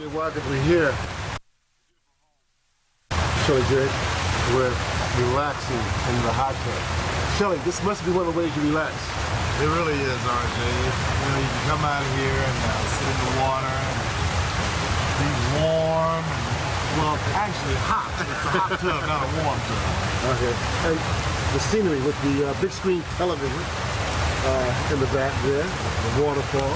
We're here. Shelley Garrett, we're relaxing in the hot tub. Shelley, this must be one of the ways you relax. It really is, RJ. You can come out here and sit in the water and be warm. Well, actually hot. It's a hot tub, not a warm tub. Okay. And the scenery with the big screen television in the back there, the waterfall.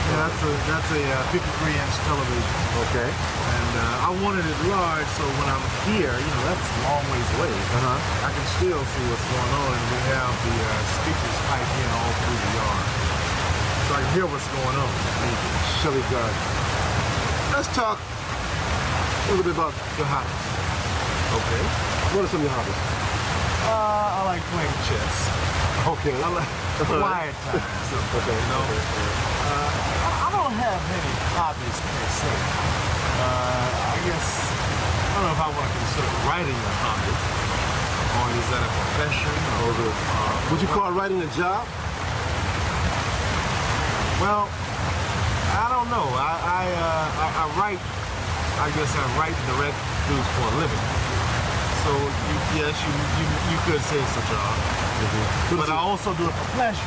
Yeah, that's a 53-inch television. Okay. And I wanted it large so when I'm here, that's a long ways away. I can still see what's going on, and we have the speakers piped in all through the yard. So I can hear what's going on. Shelley Garrett. Let's talk a little bit about your hobbies. Okay. What are some of your hobbies? I like playing chess. Okay. I like quiet time. Okay. I don't have many hobbies per se. I guess, I don't know if I want to consider writing a hobby, or is that a profession, or would you call writing a job? Well, I don't know. I write, I guess I write and direct news for a living. So, yes, you could say it's a job. But I also do it for pleasure.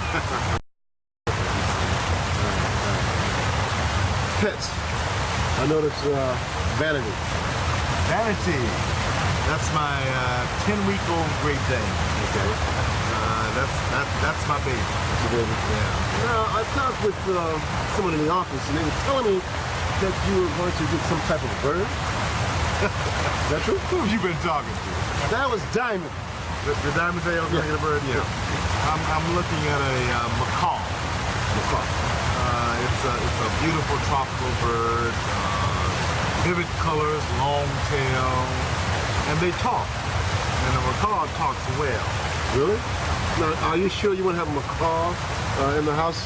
Pets. I noticed Vanity. Vanity. That's my 10-week-old Great Dane. Okay. That's my baby. That's your baby. Yeah. Now, I talked with someone in the office, and they were telling me that you were going to get some type of bird. Is that true? Who have you been talking to? That was Diamond. The Diamond Tail going to get a bird? Yeah. I'm looking at a macaw. Macaw. It's a beautiful tropical bird, vivid colors, long tail, and they talk. And the macaw talks well. Really? Now, are you sure you won't have a macaw in the house?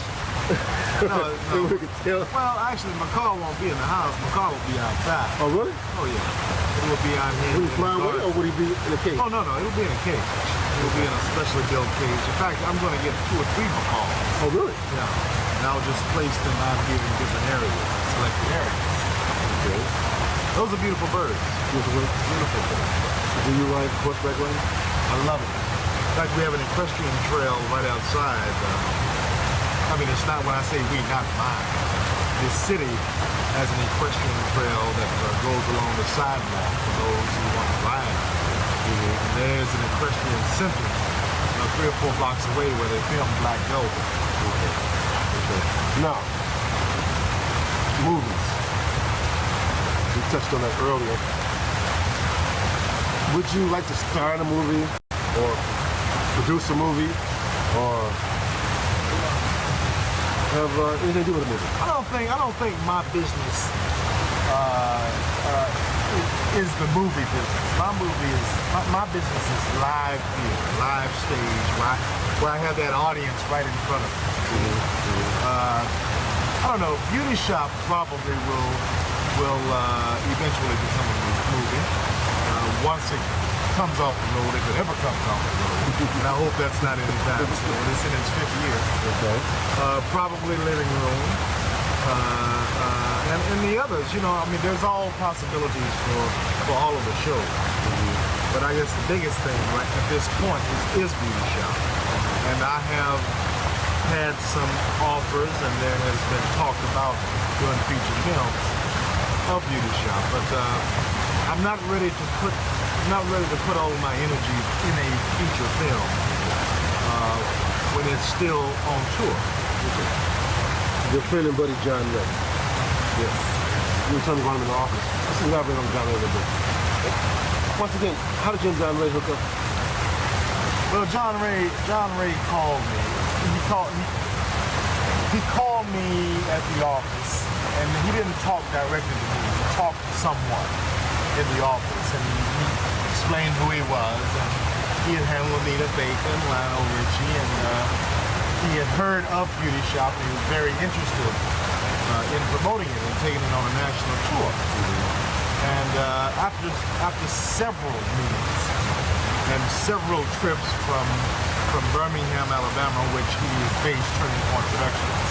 No. We could tell. Well, actually, the macaw won't be in the house. The macaw will be outside. Oh, really? Oh, yeah. It will be out here. Will he fly away, or would he be in a cage? Oh, no. It'll be in a cage. It will be in a specially built cage. In fact, I'm going to get 2 or 3 macaws. Oh, really? Yeah. And I'll just place them out here in different areas, selected areas. Okay. Those are beautiful birds. Beautiful birds? Beautiful birds. Do you ride horseback riding? I love it. In fact, we have an equestrian trail right outside. I mean, it's not when I say we, not mine. The city has an equestrian trail that goes along the sidewalk for those who want to ride. And there's an equestrian center 3 or 4 blocks away where they film Black Velvet. Now, movies. We touched on that earlier. Would you like to star in a movie, or produce a movie, or have anything to do with a movie? I don't think my business is the movie business. My business is live theater, live stage, where I have that audience right in front of me. I don't know. Beauty Shop probably will eventually become a movie once it comes off the road, if it ever comes off the road. And I hope that's not anytime soon. It's in its 5th year. Okay. Probably Living Room. And the others, I mean, there's all possibilities for all of the shows. But I guess the biggest thing right at this point is Beauty Shop. And I have had some offers, and there has been talk about doing feature films of Beauty Shop, but I'm not ready to put all of my energy in a feature film when it's still on tour. Your friend and buddy John Ray. Yes. You were telling me about him in the office. Let's elaborate on John Ray a little bit. Once again, how did you and John Ray hook up? Well, John Ray called me. He called me at the office, and he didn't talk directly to me. He talked to someone in the office, and he explained who he was, and he had handled Anita Bacon, Lionel Richie, and he had heard of Beauty Shop, and he was very interested in promoting it and taking it on a national tour. And after several meetings and several trips from Birmingham, Alabama, which he is based Turning Point Productions,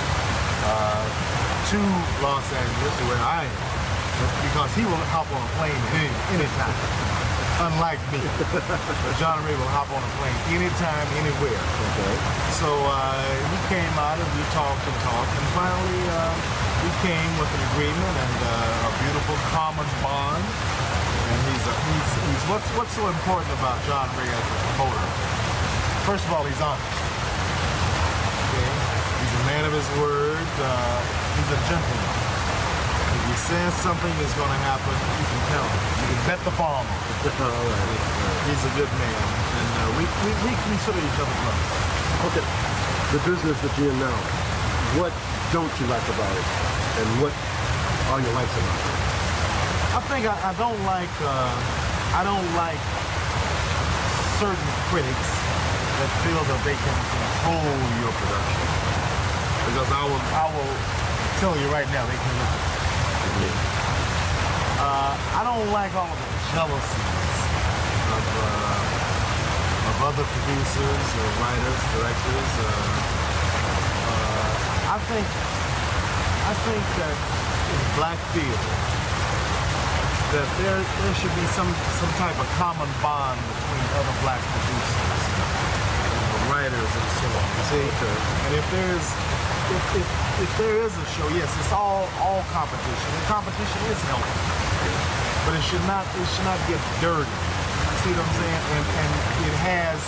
to Los Angeles, where I am, because he will hop on a plane anytime. Unlike me. John Ray will hop on a plane anytime, anywhere. Okay. So we came out and we talked, and finally we came with an agreement and a beautiful common bond. And he's what's so important about John Ray as a promoter? First of all, he's honest. Okay? He's a man of his word. He's a gentleman. If he says something is going to happen, you can tell him. You can bet the farm on it. All right. He's a good man, and we consider each other brothers. Okay. The business that you're in now, what don't you like about it, and what are your likes about it? I think I don't like certain critics that feel that they can control your production, because I will tell you right now they can. I don't like all of the jealousies of other producers or writers, directors. I think that in black field that there should be some type of common bond between other black producers, writers, and so on. You see, and if there is a show, yes, it's all competition. And competition is healthy, but it should not get dirty. You see what I'm saying? And it has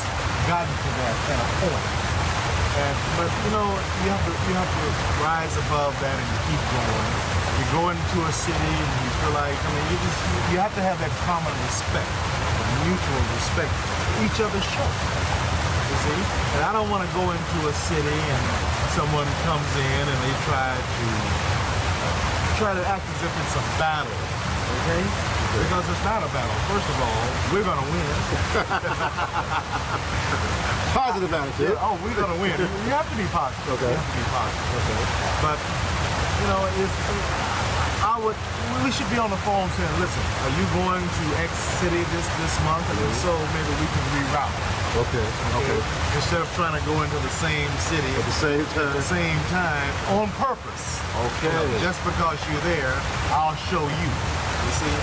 gotten to that at a point. But you have to rise above that and keep going. You go into a city and you feel like you have to have that common respect, mutual respect for each other's show. You see? And I don't want to go into a city and someone comes in and they try to act as if it's a battle, okay? Because it's not a battle. First of all, we're gonna win. Positive attitude. Oh, we're gonna win. You have to be positive. Okay. You have to be positive. Okay. But we should be on the phone saying, listen, are you going to X city this month? And if so, maybe we can reroute. Okay. Instead of trying to go into the same city At the same time. on purpose. Okay. Just because you're there, I'll show you. You see?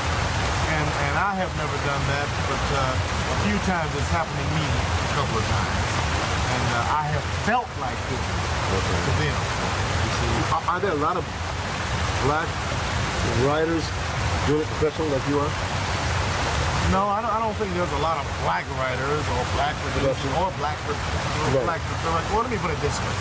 And I have never done that, but a few times it's happened to me a couple of times. And I have felt like doing it to them. You see? Are there a lot of black writers doing it professionally like you are? No, I don't think there's a lot of black writers or black producers or black directors. Well, let me put it this way.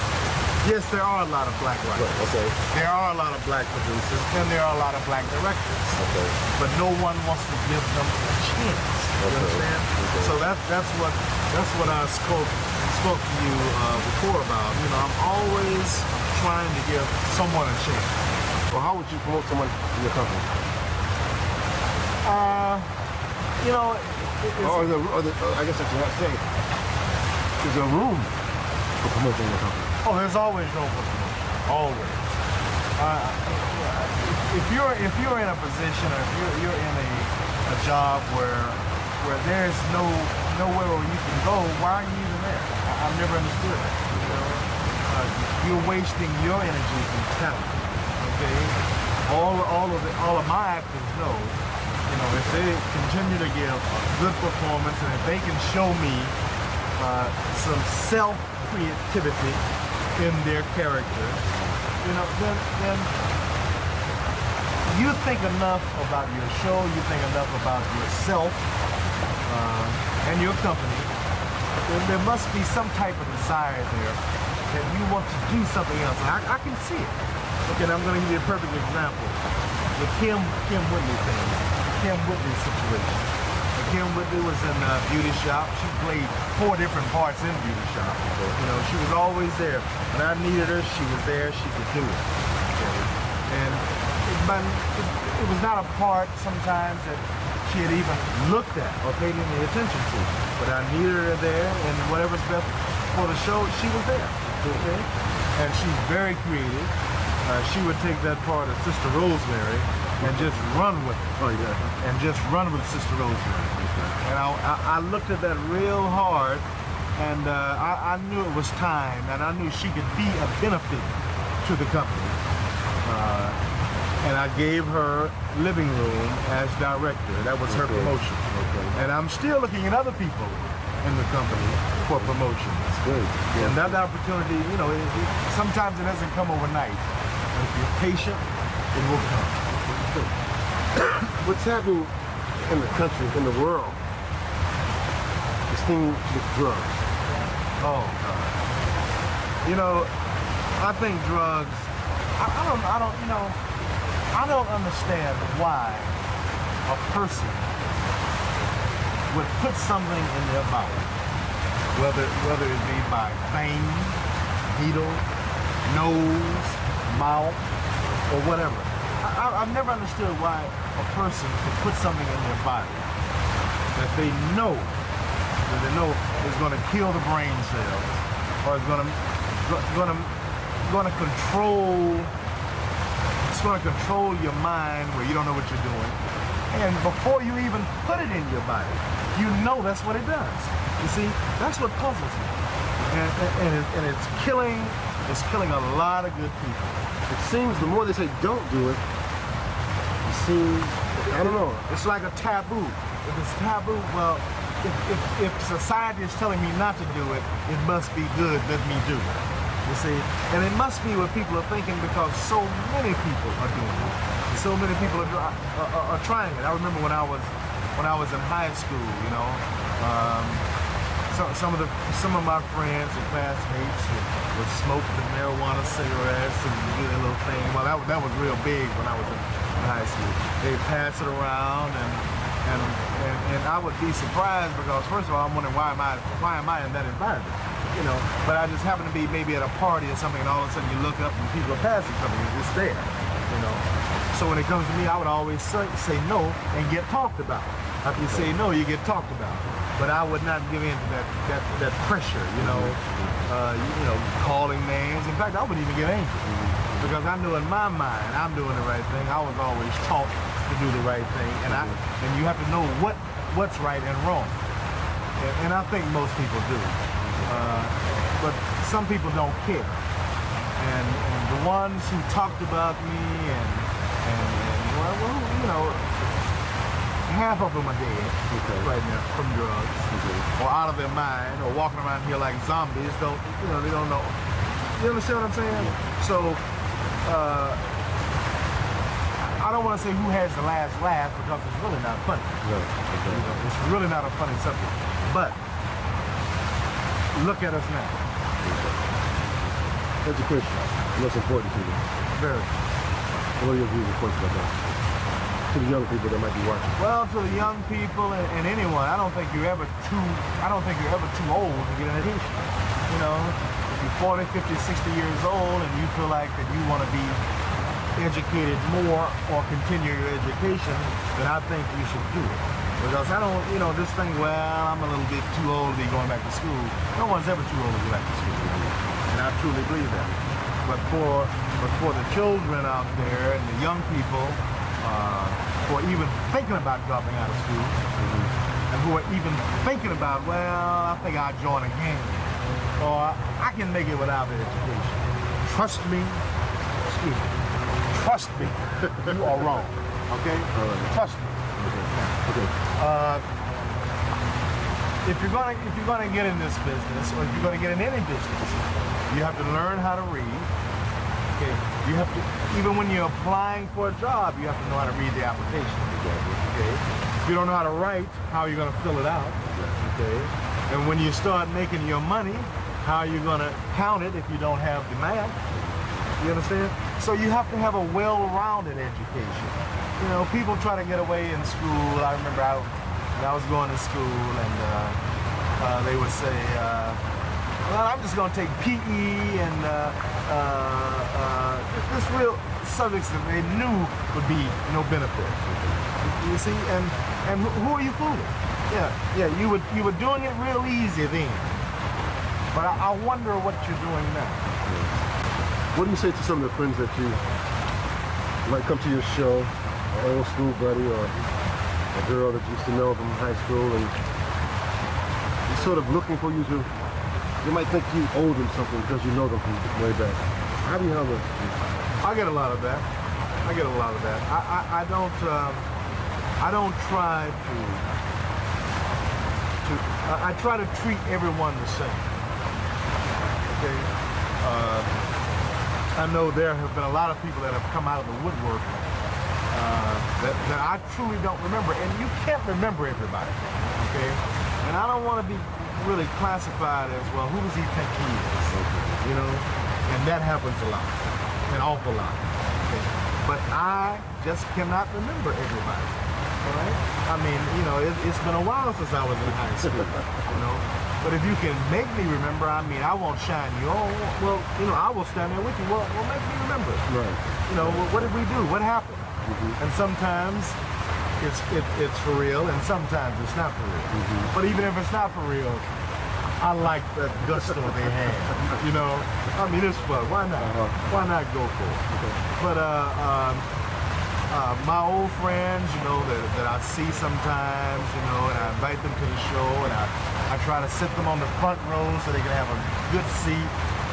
Yes, there are a lot of black writers. Right, okay. There are a lot of black producers, and there are a lot of black directors. Okay. But no one wants to give them a chance. You understand? Okay. So that's what I spoke to you before about. I'm always trying to give someone a chance. Well, how would you promote someone in your company? I guess that's what I say. Is there room for promoting your company? Oh, there's always room for promotion. Always. If you're in a position, or if you're in a job where there's nowhere where you can go, why are you even there? I've never understood that. You're wasting your energy and talent. Okay. All of my actors know. If they continue to give a good performance, and if they can show me some self-creativity in their character, then you think enough about your show, you think enough about yourself and your company, then there must be some type of desire there that you want to do something else. I can see it. Okay, and I'm going to give you a perfect example. The Kim Whitley thing, the Kim Whitley situation. Kim Whitley was in Beauty Shop. She played 4 different parts in Beauty Shop. She was always there. When I needed her, she was there. She could do it. Okay? And it was not a part sometimes that she had even looked at or paid any attention to. But I needed her there, and whatever's best for the show, she was there. Okay? And she's very creative. She would take that part of Sister Rosemary and just run with it. Oh, yeah. And just run with Sister Rosemary. And I looked at that real hard, and I knew it was time, and I knew she could be a benefit to the company. and I gave her living room as director. That was her promotion. Okay. And I'm still looking at other people in the company for promotions. That's good. And that opportunity, you know, sometimes it doesn't come overnight. But if you're patient, it will come. What's happening in the country, in the world? This thing with drugs. Oh, God. You know, I think drugs, I don't understand why a person would put something in their body, whether it be by vein, needle, nose, mouth, or whatever. I've never understood why a person could put something in their body that they know is going to kill the brain cells, or is going to control your mind where you don't know what you're doing. And before you even put it in your body, you know that's what it does. You see, that's what puzzles me. And it's killing a lot of good people. It seems the more they say don't do it, it seems, I don't know. It's like a taboo. If it's taboo, well, if society is telling me not to do it, it must be good, let me do it. You see? And it must be what people are thinking because so many people are doing it. So many people are trying it. I remember when I was in high school, you know, some of my friends and classmates would smoke the marijuana cigarettes and do their little thing. Well, that was real big when I was in high school. They'd pass it around and I would be surprised because first of all I'm wondering why am I in that environment, you know? But I just happen to be maybe at a party or something, and all of a sudden you look up and people are passing something, it's there, you know. So when it comes to me, I would always say no and get talked about. After you say no, you get talked about. But I would not give in to that pressure, you know, calling names. In fact, I wouldn't even get angry because I knew in my mind I'm doing the right thing. I was always taught to do the right thing, and you have to know what's right and wrong, and I think most people do, but some people don't care, and the ones who talked about me and well, you know, half of them are dead right now from drugs, or out of their mind, or walking around here like zombies. They don't know. You understand what I'm saying? So. I don't want to say who has the last laugh because it's really not funny. It's really not a funny subject. But look at us now. Education, what's important to you? Very. What are your views and points about that? To the young people that might be watching. Well, to the young people and anyone, I don't think you're ever too old to get an education. You know, if you're 40, 50, 60 years old and you feel like that you want to be educated more or continue your education, then I think you should do it. Because I don't, you know, this thing, well, I'm a little bit too old to be going back to school. No one's ever too old to go back to school. And I truly believe that. But for the children out there and the young people who are even thinking about dropping out of school, and who are even thinking about, well, I think I'll join a gang, or I can make it without the education. Trust me, you are wrong, okay? Trust me. Okay. If you're gonna get in this business, or if you're gonna get in any business, you have to learn how to read. Okay. You have to, even when you're applying for a job, you have to know how to read the application. Okay. If you don't know how to write, how are you gonna fill it out? Okay. And when you start making your money, how are you gonna count it if you don't have the math? You understand? So you have to have a well-rounded education. You know, people try to get away in school. I remember when I was going to school, and they would say, well, I'm just going to take PE and this real subjects that they knew would be no benefit. You see, and who are you fooling? Yeah, you were doing it real easy then. But I wonder what you're doing now. What do you say to some of the friends that you might come to your show, an old school buddy or a girl that you used to know from high school, and you're sort of looking for you to, they might think you owe them something because you know them from way back. How do you handle it? I get a lot of that. I get a lot of that. I don't try I try to treat everyone the same. Okay. I know there have been a lot of people that have come out of the woodwork that I truly don't remember, and you can't remember everybody. Okay. And I don't want to be really classified as, well, who does he think he is? You know, and that happens a lot, an awful lot. Okay. But I just cannot remember everybody. All right? I mean, you know, it's been a while since I was in high school, you know. But if you can make me remember, I mean, I won't shine you. Oh, well, you know, I will stand there with you. Well, make me remember. Right. You know, what did we do? What happened? And sometimes it's for real, and sometimes it's not for real. But even if it's not for real, I like that gusto they have. You know, I mean, it's fun. Why not? Why not go for it? Okay. But my old friends, you know, that I see sometimes, you know, and I invite them to the show, and I try to sit them on the front row so they can have a good seat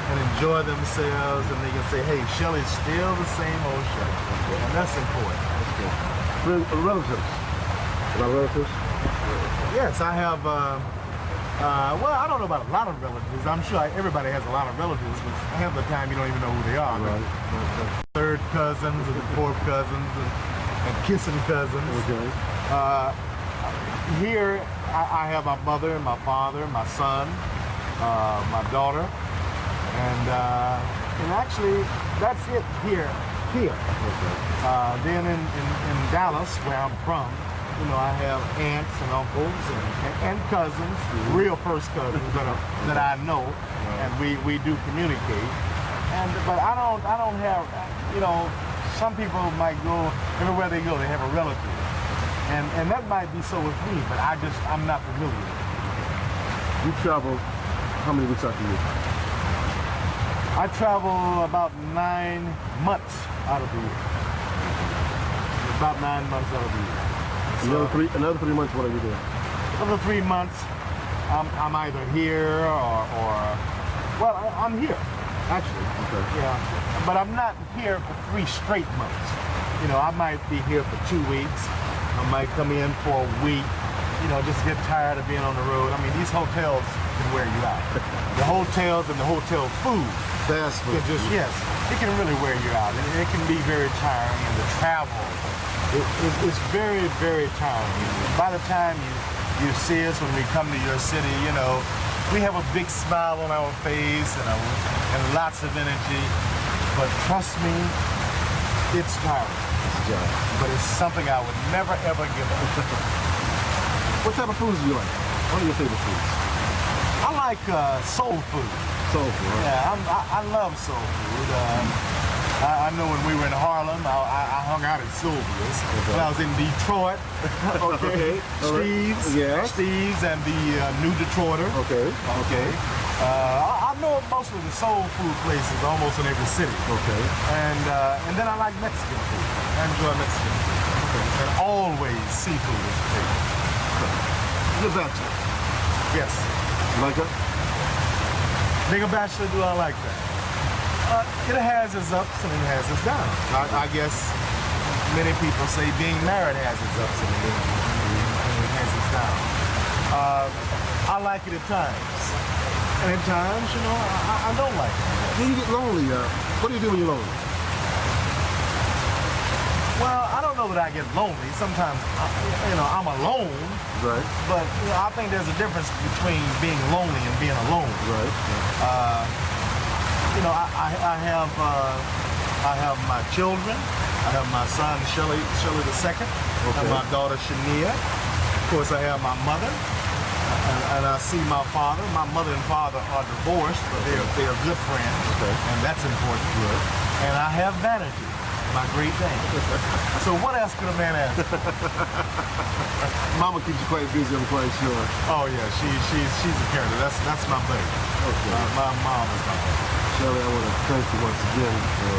and enjoy themselves, and they can say, hey, Shelly's still the same old Shelly. Okay. And that's important. That's good. Relatives. A lot of relatives? Yes, I have, well, I don't know about a lot of relatives. I'm sure everybody has a lot of relatives, but half the time you don't even know who they are. Right. The third cousins and the fourth cousins and kissing cousins. Okay. Here, I have my mother and my father, my son, my daughter, and actually, that's it here. Okay. Then in Dallas, where I'm from, you know, I have aunts and uncles and cousins, real first cousins that I know, and we do communicate. But I don't have, you know, some people might go everywhere they go, they have a relative, and that might be so with me, but I'm not familiar with it. You travel how many weeks out the year? I travel about 9 months out of the year. About 9 months out of the year. So, another 3 months, what are you doing? Another 3 months, I'm either here or well, I'm here, actually. Okay. Yeah, but I'm not here for 3 straight months. You know, I might be here for 2 weeks. I might come in for a week. You know, just get tired of being on the road. I mean, these hotels can wear you out. The hotels and the hotel food. Fast food. Yes, it can really wear you out. It can be very tiring, and the travel, it's very, very tiring. By the time you see us when we come to your city, you know, we have a big smile on our face and lots of energy. But trust me, it's tiring. But it's something I would never, ever give up. What type of foods do you like? What are your favorite foods? I like soul food. Soul food, right? Yeah, I love soul food. I know when we were in Harlem, I hung out at Sylvia's. Okay. When I was in Detroit, okay, Steve's, yeah. Steve's and the New Detroiter. Okay. Okay. I know most of the soul food places almost in every city. Okay. And then I like Mexican food. I enjoy Mexican food. Okay. And always seafood is a favorite. You're a bachelor. Yes. You like that? Being a bachelor, do I like that? It has its ups and it has its downs. I guess many people say being married has its ups and it has its downs. I like it at times. And at times, you know, I don't like it. When you get lonely, what do you do when you're lonely? Well, I don't know that I get lonely. Sometimes, you know, I'm alone. Right. But you know, I think there's a difference between being lonely and being alone. Right. You know, I have my children. I have my son Shelly the second, and my daughter Shania. Of course, I have my mother, and I see my father. My mother and father are divorced, but they're good friends, and that's important. Good. And I have vanity, my great thing. So what else could a man ask? Mama keeps you quite busy, I'm quite sure. Oh yeah, she's a character. That's my baby. Okay. My mom is my baby. Shelly, I want to thank you once again for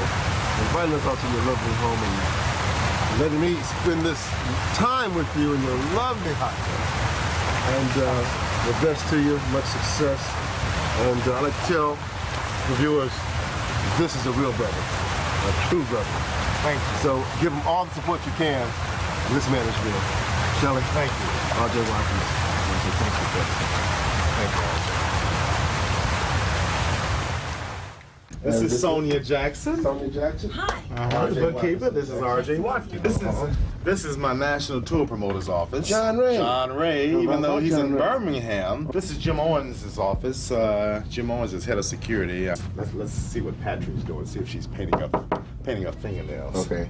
inviting us out to your lovely home and letting me spend this time with you in your lovely hotel. And the best to you, much success. And I'd like to tell the viewers, this is a real brother, a true brother. Thank you. So give him all the support you can in this Nashville. Shelley, Thank you. R.J. Watkins. I want to say thank you, brother. Thank you, RJ. This is Sonia Jackson. Sonia Jackson. Hi. The bookkeeper. This is R.J. Watkins. This is my national tour promoter's office. John Ray. John Ray, even though he's in John Ray. Birmingham. This is Jim Owens' office. Jim Owens is head of security. Let's see what Patrick's doing. See if she's painting her fingernails. Okay.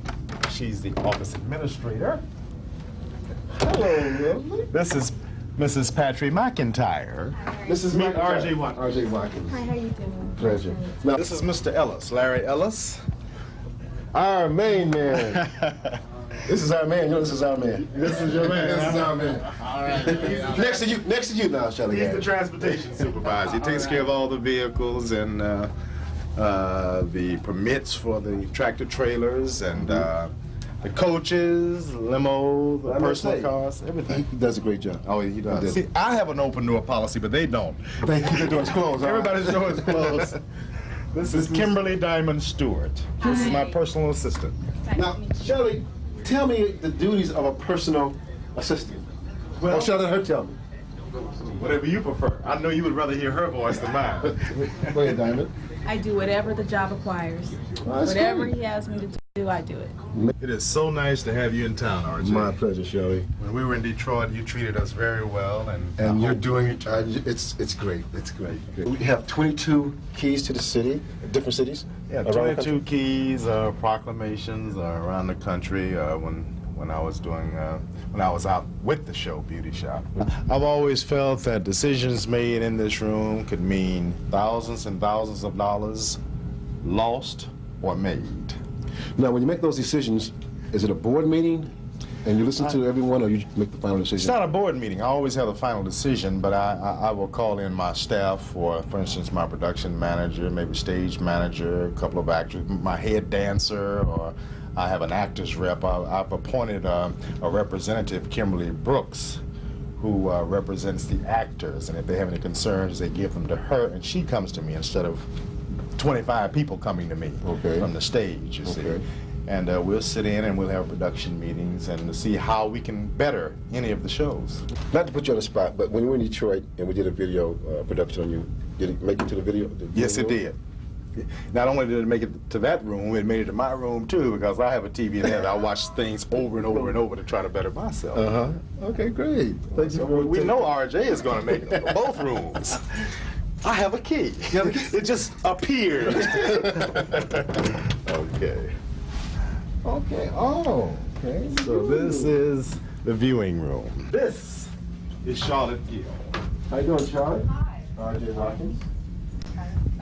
She's the office administrator. Hello, lovely. This is Mrs. Patrick McIntyre. This is Meet R.J. Watkins. R.J. Watkins. Hi, how you doing? Pleasure. Now, This is Mr. Ellis, Larry Ellis. our main man. This is our man. You know, this is our man. This is your man. This is our man. All right. Next to you now, Shelley He's the Garrett. transportation supervisor. He takes care of all the vehicles and the permits for the tractor trailers and the coaches, limo, the I must personal say, cars, everything. He does a great job. Oh, he does. did. See, I have an open door policy, but they don't. They keep their doors closed. all right? Everybody's door is closed. This is Kimberly Diamond Stewart. This is my personal assistant. Now, Shelley, tell me the duties of a personal assistant. Well- Or shall I let her tell me? Whatever you prefer. I know you would rather hear her voice than mine. Go ahead, Diamond. I do whatever the job requires. That's Whatever great. he asks me to do, I do it. It is so nice to have you in town, RJ. My pleasure, Shelley. When we were in Detroit, you treated us very well, and And I you're hope doing you it. return. It's great. It's great. We have 22 keys to the city, different cities. Yeah, around the 22 country. keys, proclamations around the country. When I was doing when I was out with the show Beauty Shop. I've always felt that decisions made in this room could mean thousands and thousands of dollars lost or made. Now, when you make those decisions, is it a board meeting, and you listen to everyone, or you make the final It's decision? not a board meeting. I always have the final decision, but I will call in my staff, for instance, my production manager, maybe stage manager, a couple of actors, my head dancer, or I have an actors rep. I've appointed a representative, Kimberly Brooks, who represents the actors, and if they have any concerns, they give them to her, and she comes to me instead of 25 people coming to me Okay. from the stage, you see. Okay. And we'll sit in and we'll have production meetings and see how we can better any of the shows. Not to put you on the spot, but when you were in Detroit and we did a video production on you, did it make it to the video? Yes, it did. Not only did it make it to that room, it made it to my room too, because I have a TV there that I watch things over and over and over to try to better myself. Uh-huh. Okay, great. Thank you So for we know RJ is going to make it to both rooms. I have a key. You have a key? It just appeared. Okay. Okay. Oh. Okay. So this is the viewing room. This is Charlotte Gill. How you doing, Charlie? Hi. R.J. Watkins.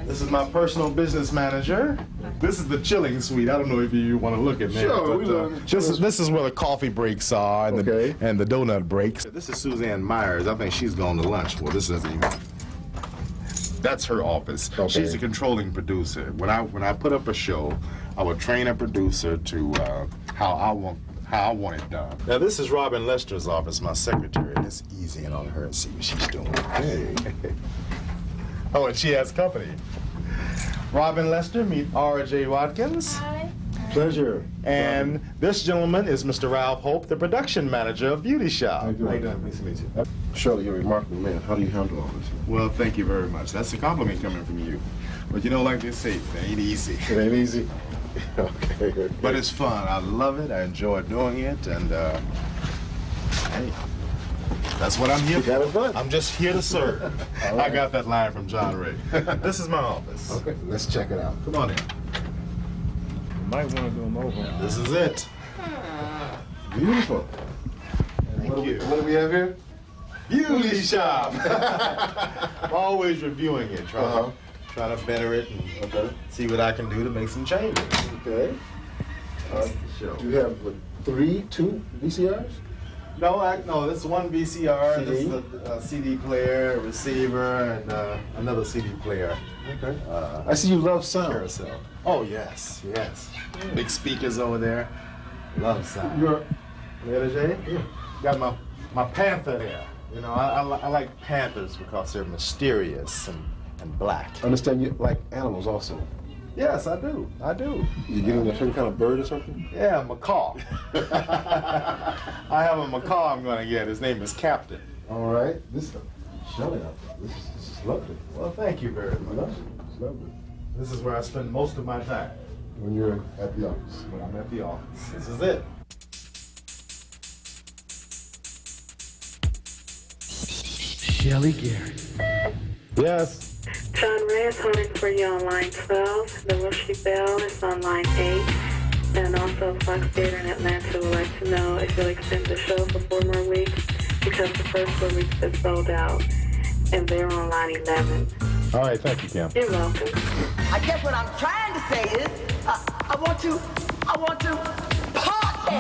This is my personal business manager. This is the chilling suite. I don't know if you want to look at that. Sure, but, we will. this is where the coffee breaks are and, Okay. the donut breaks. This is Suzanne Myers. I think she's gone to lunch. Well, this doesn't even. That's her office. Okay. She's a controlling producer. When I put up a show, I would train a producer to how I want it done. Now this is Robin Lester's office, my secretary. It's easy on her and see what she's doing. Hey. Oh, and she has company. Robin Lester, meet R.J. Watkins. Hi. Pleasure. And this gentleman is Mr. Ralph Hope, the production manager of Beauty Shop. How you doing? Nice to meet you. Shirley, you're a remarkable man. How do you handle all this? Well, thank you very much. That's a compliment coming from you. But you know, like they say, it ain't easy. It ain't easy. Okay. Okay. But it's fun. I love it. I enjoy doing it. And, hey, that's what I'm here You for. having fun? I'm just here to serve. All right. I got that line from John Ray. This is my office. Okay, let's check it out. Come on in. You might want to do them over. This is it. Beautiful. Thank you. What do we have here? Beauty Shop. Always reviewing it, Uh-huh. trying to better it and Okay. see what I can do to make some changes. Okay. That's the show. Do you have two VCRs? No, this is one VCR. CD? This is a CD player, a receiver, and another CD player. Okay. I see you love sound. Carousel. Oh yes, yes. Big speakers over there. Love sound. You're Yeah. Got my panther there. You know, I like panthers because they're mysterious and black. understand you like animals also. Yes, I do. I do. You getting a certain kind of bird or something? Yeah, macaw. I have a macaw I'm going to get. His name is Captain. All right. This Shelley out there. This is lovely. Well, thank you very much. It's lovely. This is where I spend most of my time When you're at the office. when I'm at the office. This is it. Shelley Garrett. Yes. John Ray is holding for you on line 12. The Wilshire Bell is on line 8. And also Fox Theater in Atlanta would like to know if you'll extend the show for 4 more weeks because the first 4 weeks is sold out. And they're on line 11. All right, thank you, Kim. You're welcome. I guess what I'm trying to say is, I want to party.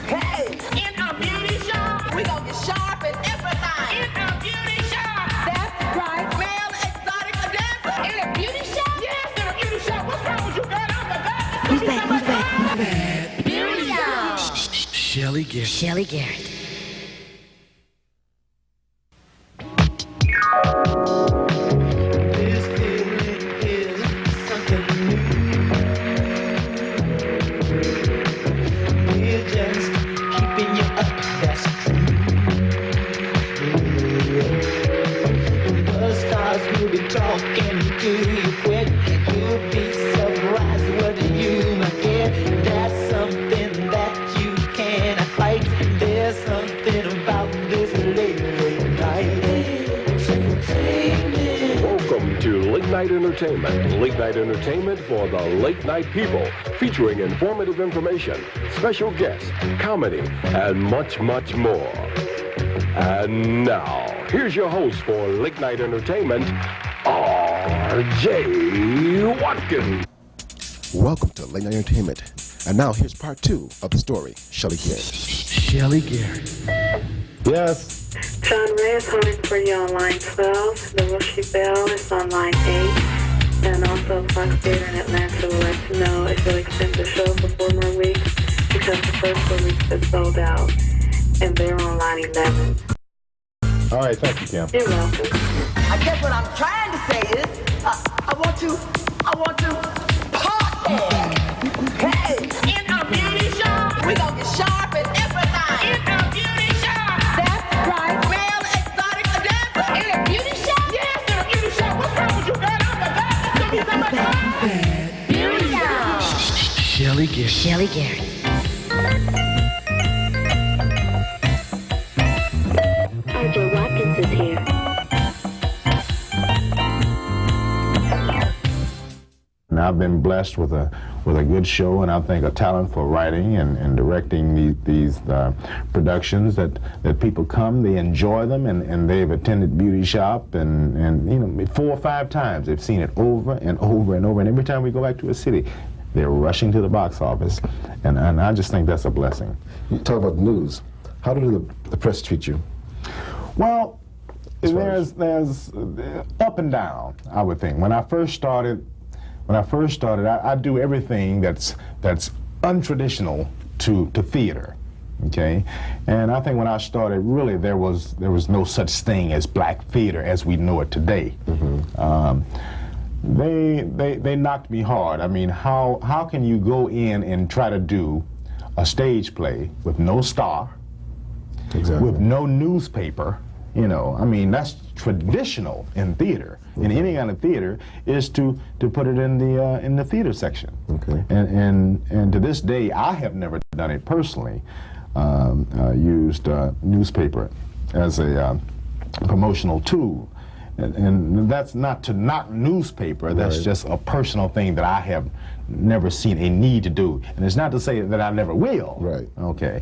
Hey, In a beauty shop. we gonna get sharp and everything. In a beauty shop. That's right. Male exotic dancer. In a beauty shop? Yes, in a beauty shop. What's wrong with you, girl? I'm the best. Who's back? Beauty shop. Shelley Garrett. Shelley Garrett. This is something new. We're just keeping you up, that's true. The stars will be talking to you quick. You'll be surprised what you might get. That's something that you cannot fight. There's something about this late night. Welcome to Late Night Entertainment. Late Night Entertainment for the late night people, featuring informative information, special guests, comedy, and much, much more. And now, here's your host for Late Night Entertainment, R.J. Watkins. Welcome to Late Night Entertainment. And now here's part 2 of the story, Shelley Garrett. Shelley Garrett. Yes. John Ray is holding for you on line 12. The Wilshire Bell is on line 8. And also Fox Theater in Atlanta would like to know if you'll extend the show for 4 more weeks because the first 4 weeks is sold out. And they're on line 11. All right, thank you, Kim. You're welcome. I guess what I'm trying to say is, I want to party. Hey, In a beauty shop. we gonna get sharp and everything. In a beauty shop. That's right. Male exotic dancer. In a beauty shop? Yes, in a beauty shop. What's wrong with you, girl? I'm the best. Give me some of that. Beauty shop. Shelley Garrett. Shelley Garrett. R.J. Watkins is here. And I've been blessed with a good show, and I think a talent for writing and directing these productions that people come, they enjoy them, and they've attended Beauty Shop and 4 or 5 times. They've seen it over and over and over, and every time we go back to a city, they're rushing to the box office, and I just think that's a blessing. You talk about the news. How do the press treat you? Well, there's up and down, I would think. When I first started, I do everything that's untraditional to theater, okay? And I think when I started, really there was no such thing as black theater as we know it today. Mm-hmm. They knocked me hard. I mean, how can you go in and try to do a stage play with no star, Exactly. with no newspaper? You know, I mean, that's traditional in theater. In any kind of theater is to put it in the theater section. Okay. And to this day, I have never done it personally. Used newspaper as a promotional tool, and that's not to knock newspaper. That's Right. just a personal thing that I have never seen a need to do. And it's not to say that I never will. Right. Okay.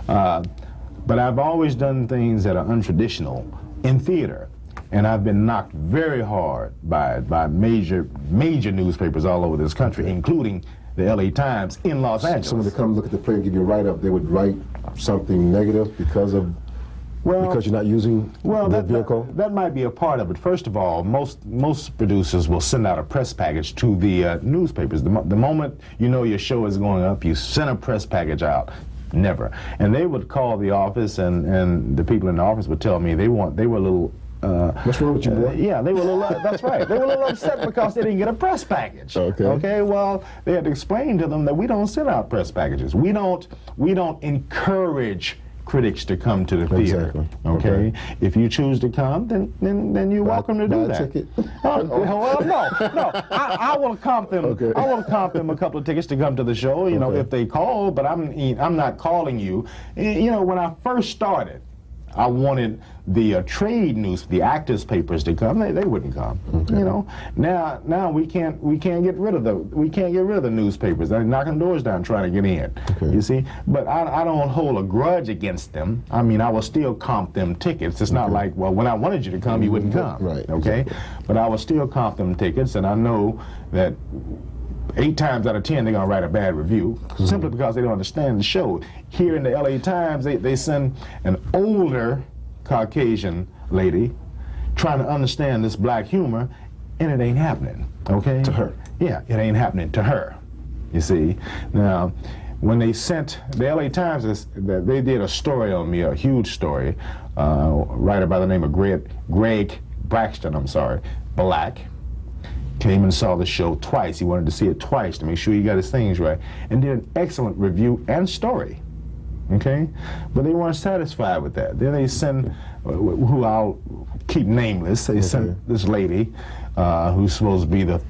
Mm-hmm. But I've always done things that are untraditional in theater, and I've been knocked very hard by major newspapers all over this country, including the LA Times in Los Angeles. Someone to come look at the play and give you a write-up, they would write something negative because you're not using the vehicle? That might be a part of it. First of all, most producers will send out a press package to the newspapers. The moment you know your show is going up, you send a press package out. Never. And they would call the office, and the people in the office would tell me they were a little What's wrong with you, boy? Yeah, they were a little, that's right. They were a little upset because they didn't get a press package. Okay. Okay, well, they had to explain to them that we don't send out press packages. We don't encourage critics to come to the theater. Exactly. Okay? If you choose to come, then you're welcome to do buy that. a ticket? Well, no. I will comp them. Okay. I will comp them a couple of tickets to come to the show. You know, if they call. But I'm not calling you. You know, when I first started, I wanted the trade news, the actors' papers to come. They wouldn't come. Okay. You know. Now we can't get rid of the newspapers. They're knocking doors down trying to get in. Okay. You see. But I don't hold a grudge against them. I mean, I will still comp them tickets. It's not like, well, when I wanted you to come, you wouldn't come. Right. Okay. Exactly. But I will still comp them tickets, and I know that 8 times out of 10 they're going to write a bad review simply because they don't understand the show. Here in the LA Times, they send an older Caucasian lady trying to understand this black humor, and it ain't happening, okay? To her. Yeah, it ain't happening to her, you see. Now, when they sent, the LA Times, they did a story on me, a huge story, a writer by the name of Greg Braxton, black. Came and saw the show twice. He wanted to see it twice to make sure he got his things right, and did an excellent review and story. Okay, but they weren't satisfied with that. Then they send, who I'll keep nameless. They sent this lady, who's supposed to be the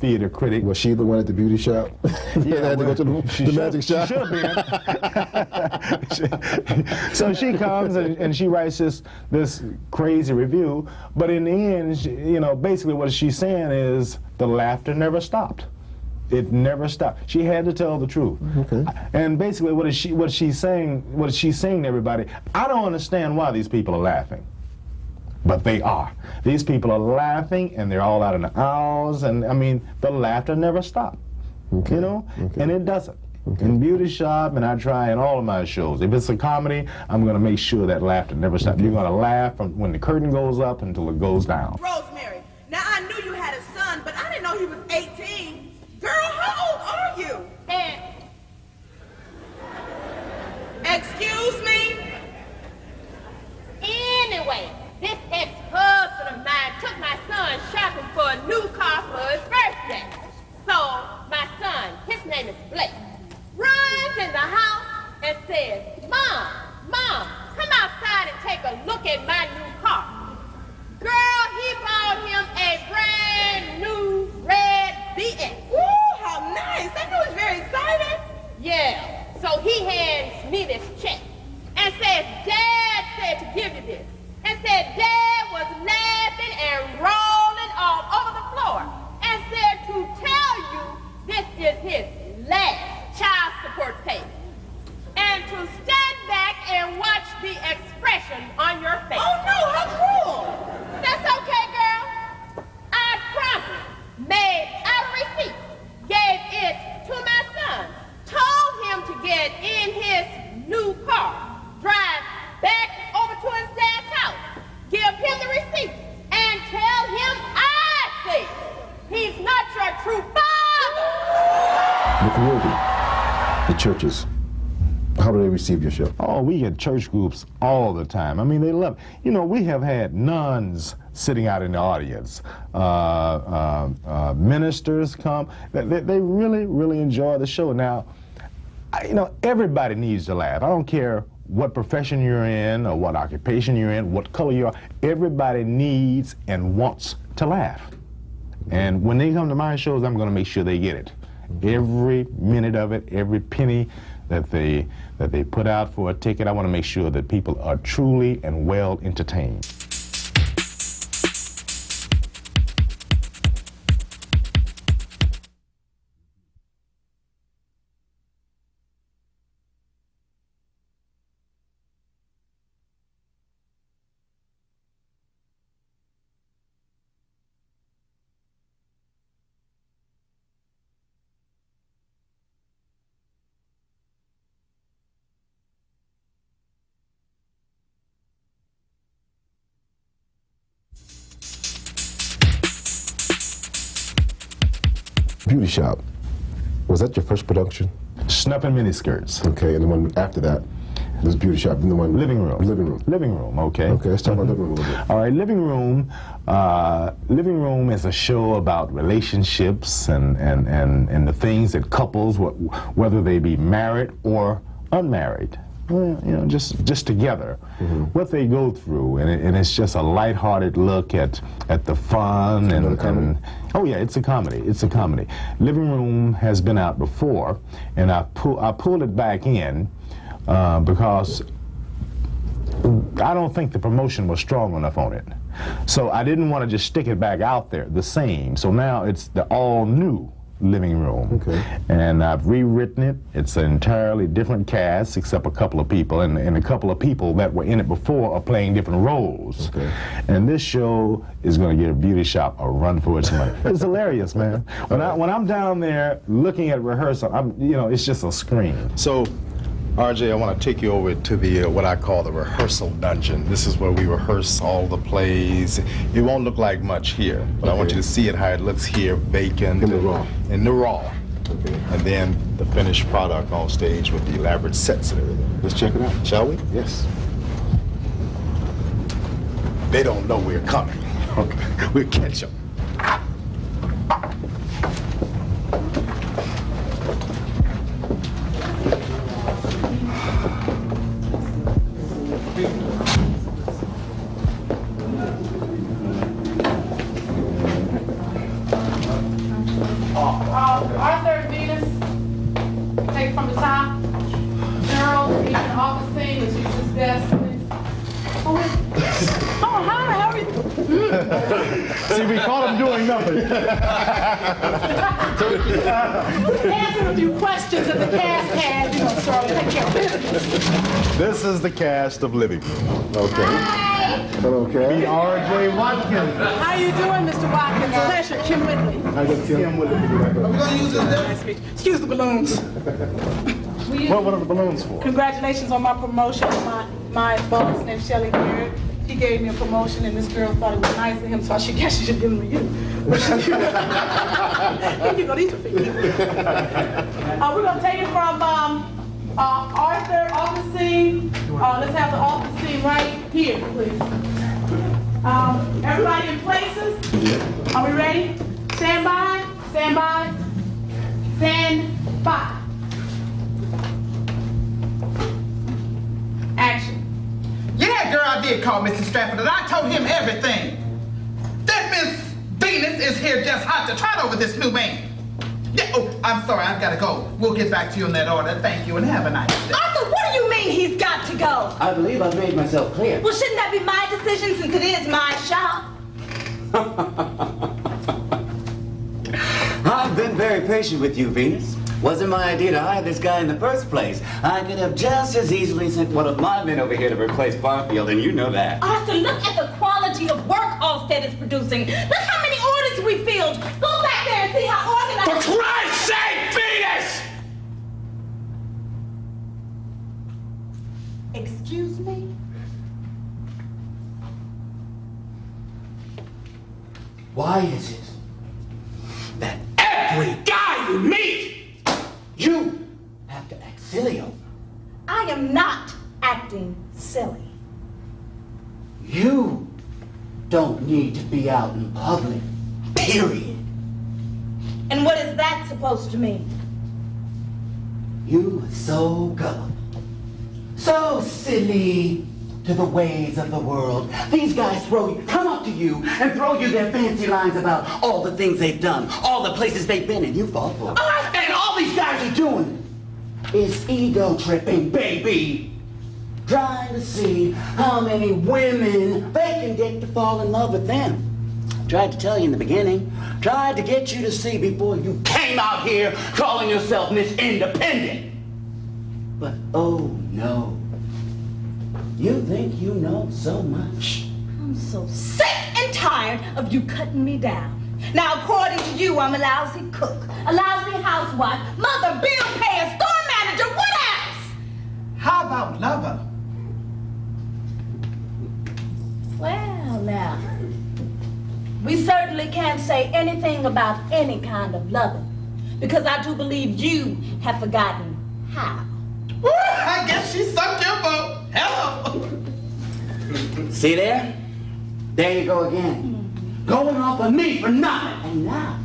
theater critic. Was she the one at the beauty shop? Yeah, had to go to the magic shop. Should have been. So she comes and she writes this crazy review, but in the end, you know, basically what she's saying is the laughter never stopped. It never stopped. She had to tell the truth. Okay. And basically, what she's saying to everybody, I don't understand why these people are laughing, but they are. These people are laughing, and they're all out in the aisles, and I mean, the laughter never stopped. Okay. You know, Okay. and it doesn't. Okay. In Beauty Shop, and I try in all of my shows. If it's a comedy, I'm going to make sure that laughter never stops. You're going to laugh from when the curtain goes up until it goes down. Rosemary, now I knew you had a son, but I didn't know he was 18. Girl, how old are you? Excuse me? Anyway, this ex-husband of mine took my son shopping for a new car for his birthday. So, my son, his name is Blake, runs in the house and says, Mom, come outside and take a look at my new car. Girl, he bought him a brand new red VX. Ooh, how nice. That dude is very excited. Yeah, so he hands me this check and says, Dad said to give you this. And said Dad was laughing and rolling all over the floor. And said to tell you this is his last child support payment. And to stand back and watch the expression on your face. Oh no, how cruel. That's okay, girl. I promptly made out a receipt, gave it to my son, told him to get in his new car, drive back over to his dad's house, give him the receipt, and tell him I say he's not your true father. The community, the churches, how do they receive your show? Oh, we get church groups all the time. I mean, they love it. You know, we have had nuns sitting out in the audience. Ministers come. They really, really enjoy the show. Now, you know, everybody needs to laugh. I don't care what profession you're in or what occupation you're in, what color you are. Everybody needs and wants to laugh. And when they come to my shows, I'm going to make sure they get it. Every minute of it, every penny that they put out for a ticket, I want to make sure that people are truly and well entertained. Beauty Shop, was that your first production? Snuff and Miniskirts. Okay, and the one after that? This beauty shop, the one. Living room. Living room. Living room. Okay. Okay, let's talk about living room a little bit. All right, living room. Living room is a show about relationships and the things that couples, whether they be married or unmarried, just together, what they go through, and it's just a lighthearted look at the fun and oh yeah, it's a comedy. It's a comedy. Living Room has been out before, and I pulled it back in because I don't think the promotion was strong enough on it. So I didn't want to just stick it back out there the same. So now it's the all new Living Room. Okay. And I've rewritten it. It's an entirely different cast except a couple of people, and a couple of people that were in it before are playing different roles. Okay. And this show is going to give Beauty Shop a run for its money. It's hilarious, man. When I'm down there looking at rehearsal, it's just a scream. So, RJ, I want to take you over to the what I call the rehearsal dungeon. This is where we rehearse all the plays. It won't look like much here, but I want you to see it how it looks here, vacant. In the raw. In the raw. Okay. And then the finished product on stage with the elaborate sets and everything. Let's check it out. Shall we? Yes. They don't know we're coming. Okay. We'll catch them. Arthur, Venus, take from the top. Gerald, even off the scene as you just destiny. Oh, hi, how are you? See, we caught him doing nothing. Answer a few questions that the cast had, so I'll take care of business. This is the cast of Living Room. Okay. Hello, Kat. Meet R.J. Watkins. How you doing, Mr. Watkins? Pleasure, Kim Whitley. I got Kim Whitley. I'm going to use this. Nice to meet you. Excuse the balloons. What are the balloons for? Congratulations on my promotion. My boss named Shelley Garrett. She gave me a promotion, and this girl thought it was nice of him, so she guess she should give them to you. Here you go, these are for you. We're going to take it from Arthur, office scene. Let's have the office scene right here, please. Everybody in places? Are we ready? Stand by, stand by, stand by. Action. Yeah, girl, I did call Mr. Stratford, and I told him everything. That Miss Venus is here just hot to trot over this new man. Yeah, oh, I'm sorry, I've got to go. We'll get back to you on that order. Thank you, and have a nice day. Arthur, what do you mean he's got to go? I believe I've made myself clear. Well, shouldn't that be my decision since it is my shop? I've been very patient with you, Venus. Wasn't my idea to hire this guy in the first place. I could have just as easily sent one of my men over here to replace Barfield, and you know that. Arthur, look at the quality of work Halstead is producing. Look how many orders we filled. Go back there and see how organized... For Christ's sake, Venus! Excuse me? Why is it that every guy you meet, you have to act silly over? I am not acting silly. You don't need to be out in public, period. And what is that supposed to mean? You are so gullible, so silly to the ways of the world. These guys come up to you and throw you their fancy lines about all the things they've done, all the places they've been, and you fall for it. And all these guys are doing is ego tripping, baby. Trying to see how many women they can get to fall in love with them. Tried to tell you in the beginning. Tried to get you to see before you came out here calling yourself Miss Independent. But oh no. You think you know so much. I'm so sick and tired of you cutting me down. Now, according to you, I'm a lousy cook, a lousy housewife, mother, bill payer, store manager, what else? How about lover? Well, now, we certainly can't say anything about any kind of loving, because I do believe you have forgotten how. I guess she sucked your boat. Hello. See there? There you go again. Going off of me for nothing. And now,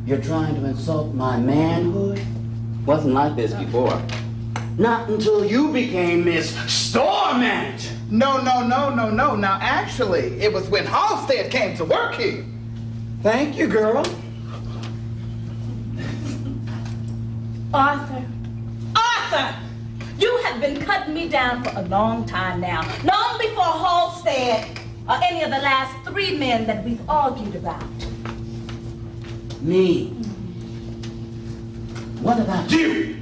you're trying to insult my manhood? Wasn't like this before. Not until you became Miss Store Manager. No. Now, actually, it was when Halstead came to work here. Thank you, girl. Arthur, you have been cutting me down for a long time now. Long before Halstead or any of the last 3 men that we've argued about. Me? What about you?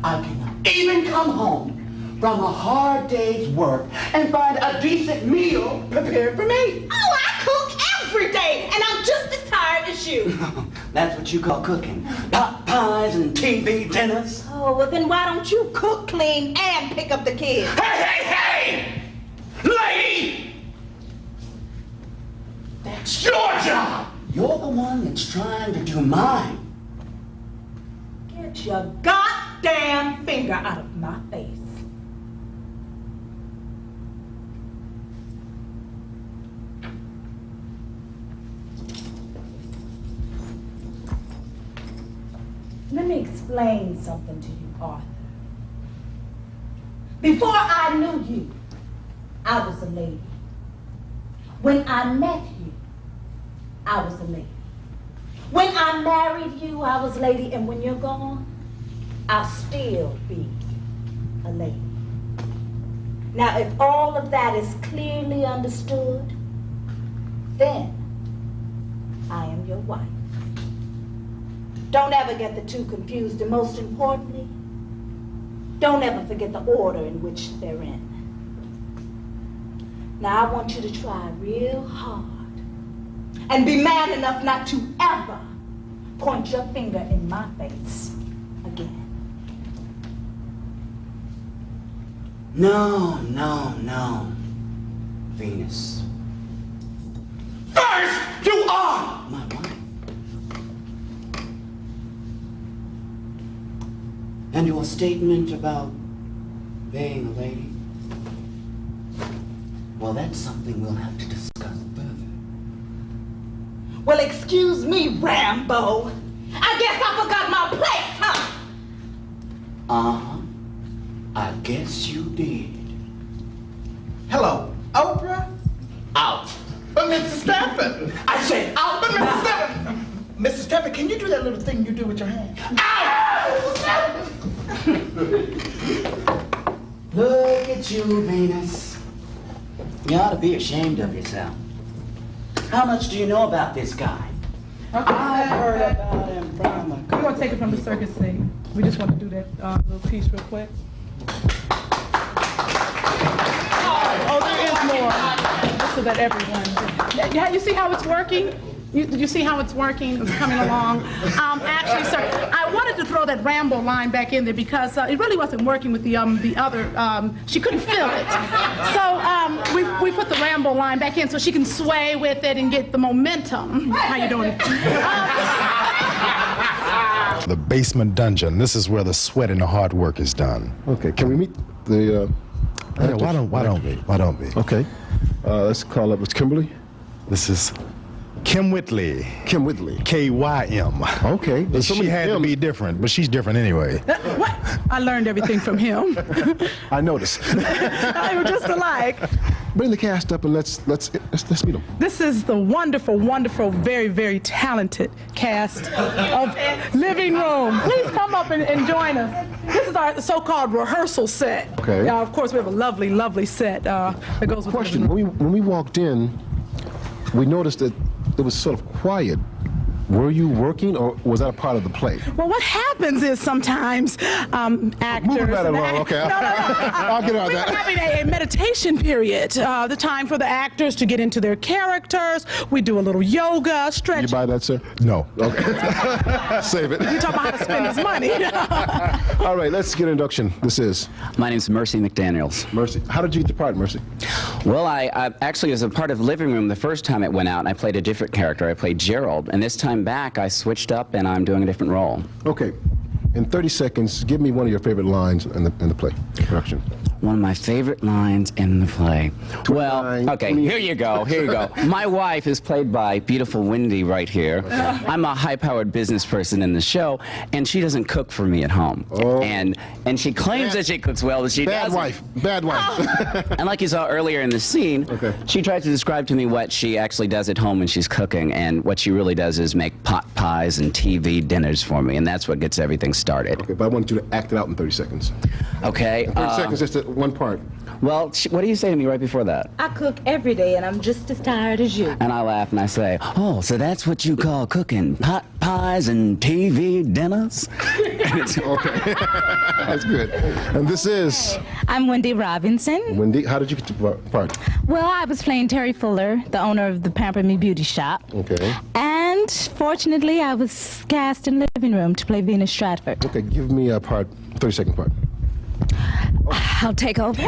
I cannot even come home from a hard day's work and find a decent meal prepared for me. Oh, I cook every day, and I'm just as tired as you. That's what you call cooking. Pot pies and TV dinners. Oh, well then why don't you cook, clean, and pick up the kids? Hey! Lady! That's your job! You're the one that's trying to do mine. Get your goddamn finger out of my face. Let me explain something to you, Arthur. Before I knew you, I was a lady. When I met you, I was a lady. When I married you, I was a lady, and when you're gone, I'll still be a lady. Now, if all of that is clearly understood, then I am your wife. Don't ever get the two confused, and most importantly, don't ever forget the order in which they're in. Now, I want you to try real hard and be man enough not to ever point your finger in my face again. No, Venus. First, you are my wife. And your statement about being a lady, well, that's something we'll have to discuss further. Well, excuse me, Rambo. I guess I forgot my place, huh? Uh-huh. I guess you did. Hello, Oprah? Out. But Mrs. Stafford. I said out. But Mrs. Stafford. Mrs. Stafford, can you do that little thing you do with your hand? Out! Look at you, Venus. You ought to be ashamed of yourself. How much do you know about this guy? Okay. I've heard about him from a... We're going to take it from the circus scene. We just want to do that little piece real quick. Oh, there is more. Just so that everyone... Yeah, you see how it's working? You see how it's working? It's coming along. Actually, sir, I wanted to throw that Rambo line back in there because it really wasn't working with the other. She couldn't feel it. So we put the Rambo line back in so she can sway with it and get the momentum. How you doing? The basement dungeon. This is where the sweat and the hard work is done. Okay, can we meet the... Yeah, why don't we? Okay. Let's call up, it's Kimberly? This is Kim Whitley. Kim Whitley. K-Y-M. Okay. She had to be different, but she's different anyway. What? I learned everything from him. I noticed. I was just alike. Bring the cast up and let's meet them. This is the wonderful, wonderful, very, very talented cast of Living Room. Please come up and join us. This is our so-called rehearsal set. Okay. Of course, we have a lovely, lovely set that goes with Question, when we walked in, we noticed that it was sort of quiet. Were you working, or was that a part of the play? Well, what happens is sometimes actors... Moving right along, okay. No. I'll get out of that. We're having a meditation period, the time for the actors to get into their characters. We do a little yoga, stretch. You buy that, sir? No. Okay. Save it. You talk about how to spend his money. All right, let's get an introduction. This is? My name's Mercy McDaniels. Mercy. How did you get the part, Mercy? Well, I actually, as a part of Living Room, the first time it went out, I played a different character. I played Gerald, and this time back, I switched up, and I'm doing a different role. Okay. In 30 seconds, give me one of your favorite lines in the play production. One of my favorite lines in the play. Well, okay, here you go. My wife is played by beautiful Wendy right here. Okay. I'm a high-powered business person in the show, and she doesn't cook for me at home. Oh. And she claims that she cooks well, but she doesn't. Bad wife. And like you saw earlier in the scene, she tried to describe to me what she actually does at home when she's cooking, and what she really does is make pot pies and TV dinners for me, and that's what gets everything started. Okay, but I want you to act it out in 30 seconds. Okay. 30 seconds, just one part. Well, what do you say to me right before that? I cook every day, and I'm just as tired as you. And I laugh and I say, oh, so that's what you call cooking, pot pies and TV dinners? Okay, that's good. And this is? I'm Wendy Robinson. Wendy, how did you get your part? Well, I was playing Terry Fuller, the owner of the Pamper Me Beauty Shop. Okay. And fortunately, I was cast in Living Room to play Venus Stratford. Okay, give me a part, 30-second part. I'll take over.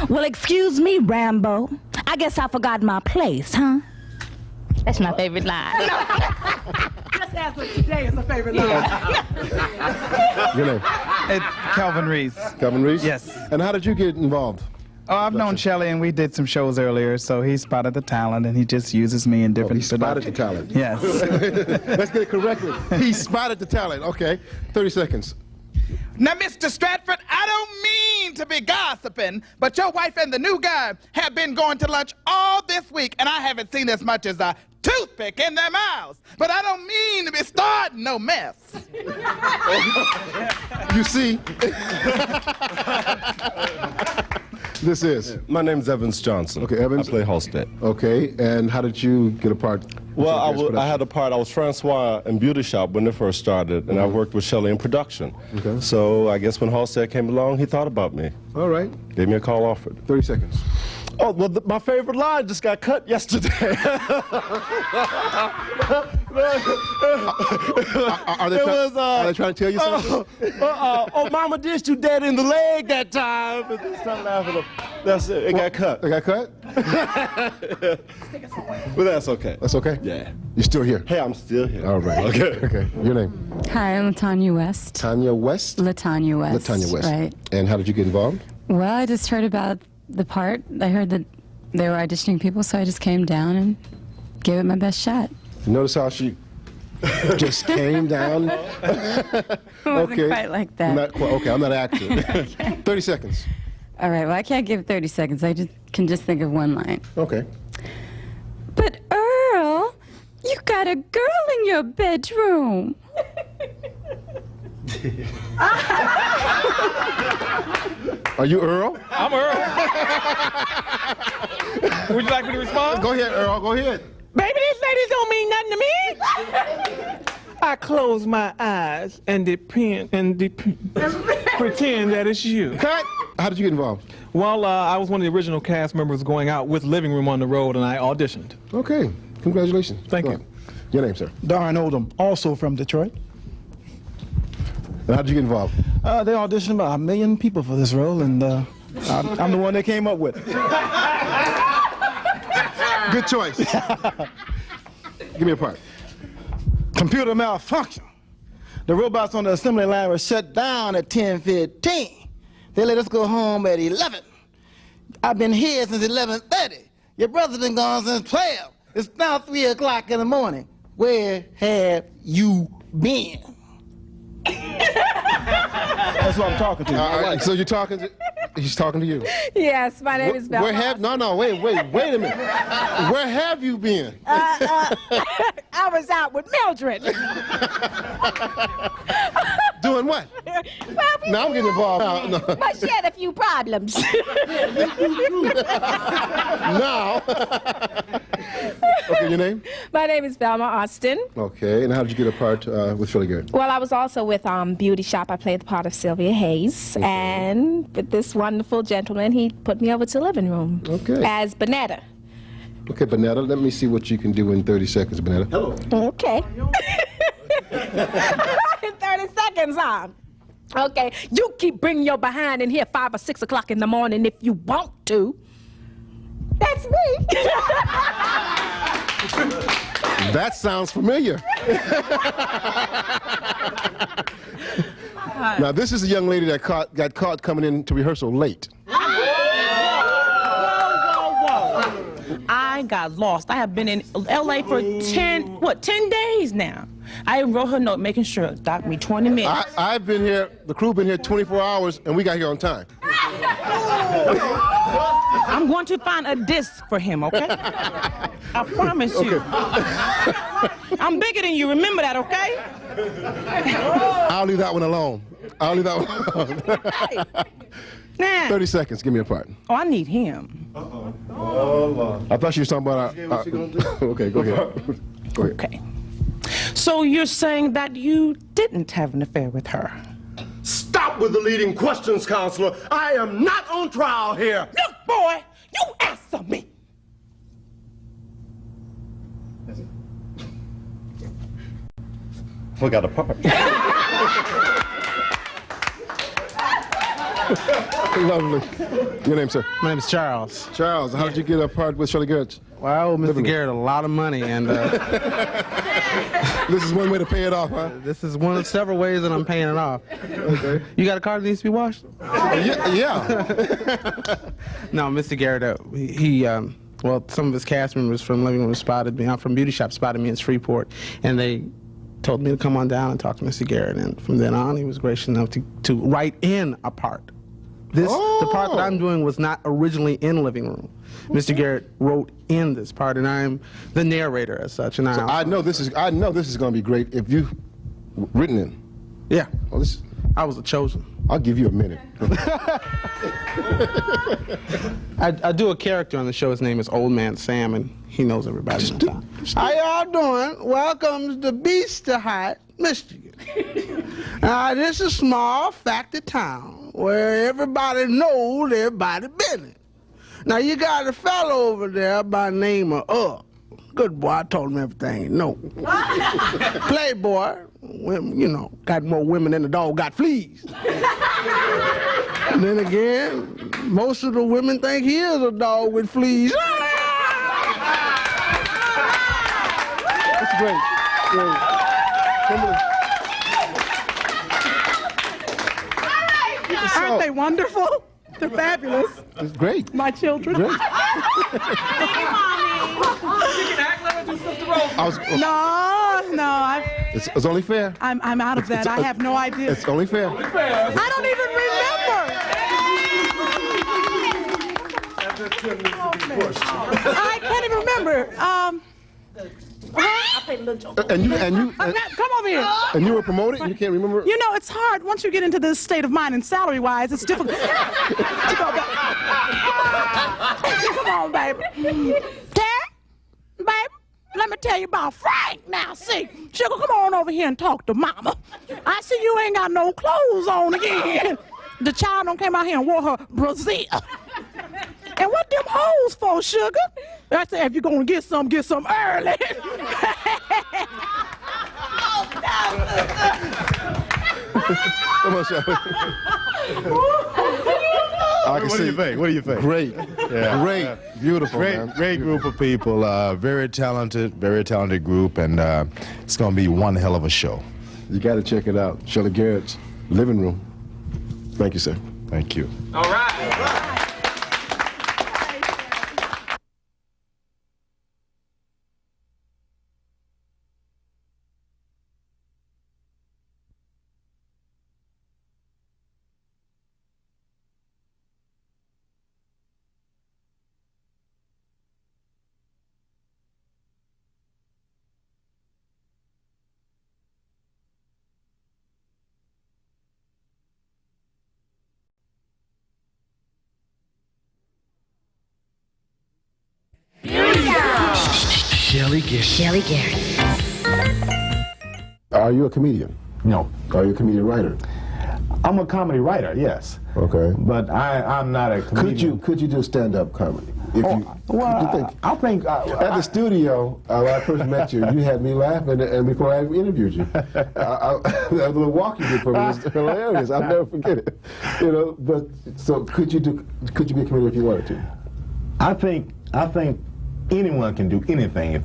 Well, excuse me, Rambo. I guess I forgot my place, huh? That's my favorite line. Just ask what today is a favorite line. Your name? Calvin Reese. Calvin Reese? Yes. And how did you get involved? Oh, I've known Shelly, and we did some shows earlier, so he spotted the talent, and he just uses me in different... he spotted the talent. Yes. Let's get it correctly. He spotted the talent. Okay, 30 seconds. Now, Mr. Stratford, I don't mean to be gossiping, but your wife and the new guy have been going to lunch all this week, and I haven't seen as much as a toothpick in their mouths. But I don't mean to be starting no mess. You see? This is? My name's Evans Johnson. Okay, Evans. I play Halstead. Okay, and how did you get a part? Well, I had a part. I was Francois in Beauty Shop when it first started, and I worked with Shelley in production. Okay. So I guess when Halstead came along, he thought about me. All right. Gave me a call offered. 30 seconds. Oh, well, my favorite line just got cut yesterday. Are they trying to tell you something? Oh, Mama dished you dead in the leg that time. Stop laughing. That's it. It got cut. It got cut? Well, that's okay. That's okay? Yeah. You're still here? Hey, I'm still here. All right. Okay. Okay. Your name? Hi, I'm Latanya West. Tanya West? Latanya West. Latanya West. Right. And how did you get involved? Well, I just heard about the part. I heard that they were auditioning people, so I just came down and gave it my best shot. Notice how she just came down? It wasn't quite like that. Okay, I'm not acting. Okay. 30 seconds. All right, well, I can't give 30 seconds. I can just think of one line. Okay. But Earl, you got a girl in your bedroom. Are you Earl? I'm Earl. Would you like me to respond? Go ahead, Earl. Go ahead. Baby, these ladies don't mean nothing to me. I close my eyes and pretend that it's you. Cut. How did you get involved? Well, I was one of the original cast members going out with Living Room on the road, and I auditioned. Okay. Congratulations. Thank you. Your name, sir? Darren Oldham, also from Detroit. And how did you get involved? They auditioned about 1 million people for this role, and I'm the one they came up with. Good choice. Give me a part. Computer malfunction. The robots on the assembly line were shut down at 10:15. They let us go home at 11. I've been here since 11:30. Your brother's been gone since 12. It's now 3 o'clock in the morning. Where have you been? That's what I'm talking to. All right, so you're talking to... He's talking to you. Yes, my name is Val. Wait a minute. Where have you been? I was out with Mildred. Doing what? Now I'm getting involved. No. But she had a few problems. Now. Okay, your name? My name is Velma Austin. Okay, and how did you get a part with Shelley Garrett? Well, I was also with Beauty Shop. I played the part of Sylvia Hayes. Okay. And with this wonderful gentleman, he put me over to Living Room. Okay. As Bonetta. Okay, Bonetta, let me see what you can do in 30 seconds, Bonetta. Hello. Okay. In 30 seconds, huh? Okay, you keep bringing your behind in here 5 or 6 o'clock in the morning if you want to. That's me. That sounds familiar. Now, this is a young lady that got caught coming into rehearsal late. I got lost. I have been in LA for 10 days now. I wrote her note making sure it took me 20 minutes. I've been here, the crew been here 24 hours, and we got here on time. I'm going to find a disc for him, okay? I promise you. I'm bigger than you, remember that, okay? I'll leave that one alone. I'll leave that one alone. Nah. 30 seconds, give me a part. Oh, I need him. I thought you were talking about okay, go ahead. Go ahead. Okay. So you're saying that you didn't have an affair with her? Stop with the leading questions, counselor. I am not on trial here. Look, boy, you answer me. Forgot a part. Lovely. Your name, sir? My name is Charles. Charles, how did you get a part with Shelley Garrett? Well, I owe Mr. Garrett a lot of money, and this is one way to pay it off, huh? This is one of several ways that I'm paying it off. Okay. You got a car that needs to be washed? Yeah. No, Mr. Garrett, well, some of his cast members from Living Room spotted me. I'm from Beauty Shop, spotted me in Shreveport, and they told me to come on down and talk to Mr. Garrett. And from then on, he was gracious enough to write in a part. The part that I'm doing was not originally in Living Room. Mr. Garrett wrote in this part, and I'm the narrator as such. And I know this is going to be great if you've written in. Yeah. Well, I was chosen. I'll give you a minute. I do a character on the show. His name is Old Man Sam, and he knows everybody. How y'all doing? Welcome to Beaster Heights, Michigan. This is a small factory town where everybody knows everybody's business. Now, you got a fellow over there by the name of Good boy, I told him everything he know. Playboy, got more women than the dog got fleas. And then again, most of the women think he is a dog with fleas. That's great. Aren't they wonderful? They're fabulous. It's great. My children. Great. No, It's only fair. I'm out of that. I have no idea. It's only fair. I don't even remember. I can't even remember. And you come over here. And you were promoted and you can't remember? You know, it's hard once you get into this state of mind and salary-wise, it's difficult to go back. Come on, baby. Dad, baby, let me tell you about Frank now. See, Sugar, come on over here and talk to Mama. I see you ain't got no clothes on again. The child done came out here and wore her brassiere. And what them hoes for, Sugar? I said, if you're gonna get some early. Come on, Shelly. What do you think? What do you think? Great. Yeah. Great. Beautiful, man. Great group of people. Very talented group, and it's going to be one hell of a show. You got to check it out. Shelley Garrett's Living Room. Thank you, sir. Thank you. All right. Shelley Garrett. Shelley Garrett. Are you a comedian? No. Are you a comedian writer? I'm a comedy writer, yes. Okay. But I'm not a comedian. Could you do stand-up comedy? If I think at the studio, when I first met you, you had me laughing, and before I interviewed you, that little walk you did for me was hilarious. I'll never forget it. But so could you be a comedian if you wanted to? I think anyone can do anything if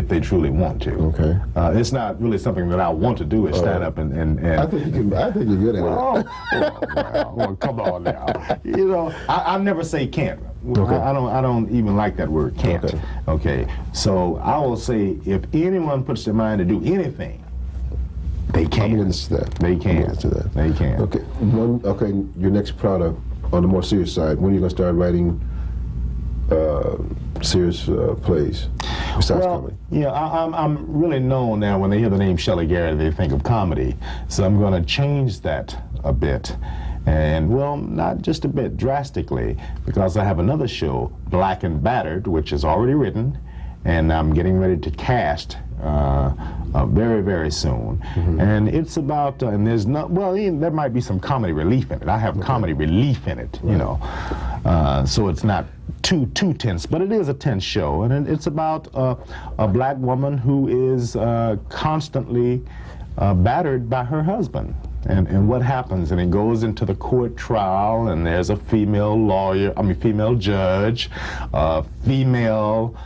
they truly want to. Okay. It's not really something that I want to do is stand up and I think you can. I think you're good at it. Well, come on now. You know, I never say can't. Okay. I don't even like that word can't. Okay. So I will say if anyone puts their mind to do anything, they can. I'm against that. They can. I'm against that. They can. Okay. Okay. Your next product on the more serious side. When are you gonna start writing serious plays besides comedy? Yeah, I'm really known now. When they hear the name Shelley Garrett, they think of comedy. So I'm going to change that a bit. And, well, not just a bit, drastically, because I have another show, Black and Battered, which is already written, and I'm getting ready to cast very, very soon. And it's about, and there's not, well, there might be some comedy relief in it. I have comedy relief in it, you know. So it's not too tense, but it is a tense show. And it's about a black woman who is constantly battered by her husband. And what happens, and it goes into the court trial, and there's a female judge, female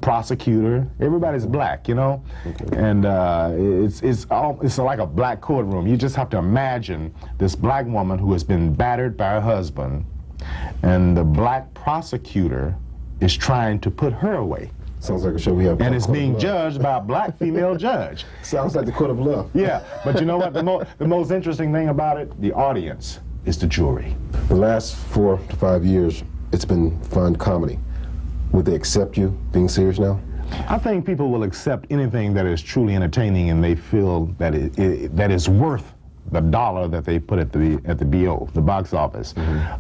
prosecutor. Everybody's black, you know, and it's like a black courtroom. You just have to imagine this black woman who has been battered by her husband, and the black prosecutor is trying to put her away. Sounds like a show we have. And it's being judged by a black female judge. Sounds like the court of love. Yeah, but you know what? The most interesting thing about it, the audience is the jury. The last 4 to 5 years, it's been fun comedy. Would they accept you being serious now? I think people will accept anything that is truly entertaining and they feel that that is worth the dollar that they put at the BO, the box office.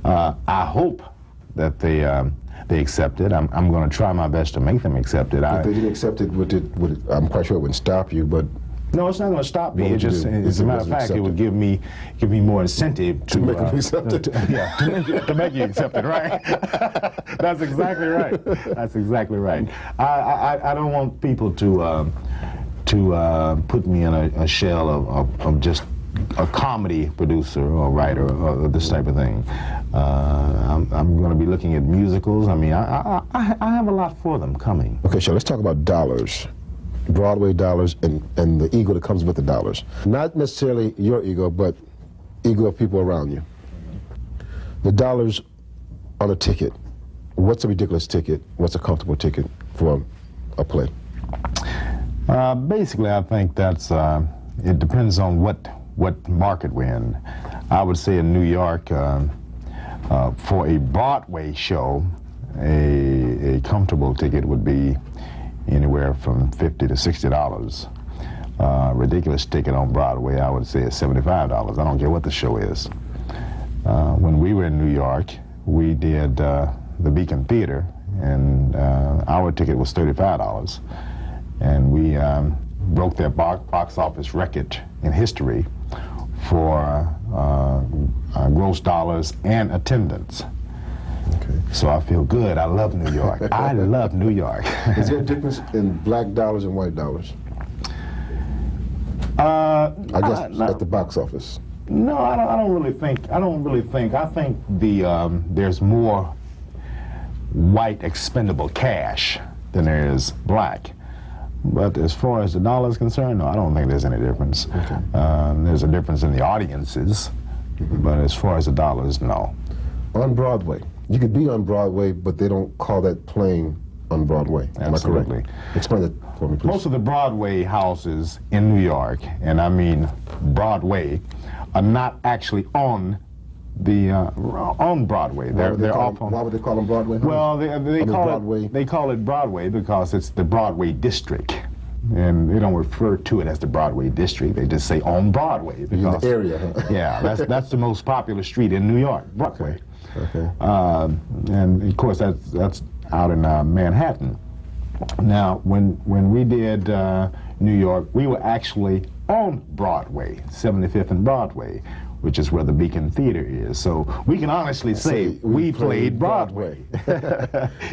I hope that they accept it. I'm going to try my best to make them accept it. If they didn't accept it, I'm quite sure it wouldn't stop you, but... No, it's not going to stop me. It just, as a matter of fact, it would give me more incentive to make you accept it. To make you accept it, right? That's exactly right. That's exactly right. I don't want people to put me in a shell of just a comedy producer or writer or this type of thing. I'm going to be looking at musicals. I mean, I have a lot for them coming. Okay, so let's talk about dollars. Broadway dollars and the ego that comes with the dollars. Not necessarily your ego, but ego of people around you. The dollars on a ticket. What's a ridiculous ticket? What's a comfortable ticket for a play? Basically, I think that's, it depends on what market we're in. I would say in New York, for a Broadway show, a comfortable ticket would be anywhere from $50 to $60. Ridiculous ticket on Broadway, I would say, is $75. I don't care what the show is. When we were in New York, we did the Beacon Theater, and our ticket was $35. And we broke their box office record in history for gross dollars and attendance. Okay. So I feel good. I love New York. I love New York. Is there a difference in black dollars and white dollars? I guess at the box office. No, I don't really think. I think there's more white expendable cash than there is black. But as far as the dollar is concerned, no, I don't think there's any difference. Okay. There's a difference in the audiences, but as far as the dollars, no. On Broadway, you could be on Broadway, but they don't call that playing on Broadway. Absolutely. Am I correct? Explain that for me, please. Most of the Broadway houses in New York, and I mean Broadway, are not actually on the on Broadway. Why would they call them Broadway? Well, they call it Broadway because it's the Broadway district, and they don't refer to it as the Broadway district. They just say on Broadway because in the area. Huh? Yeah, that's the most popular street in New York, Broadway. Okay. And of course that's out in Manhattan. Now, when we did New York, we were actually on Broadway, 75th and Broadway, which is where the Beacon Theater is. So we can honestly say we played Broadway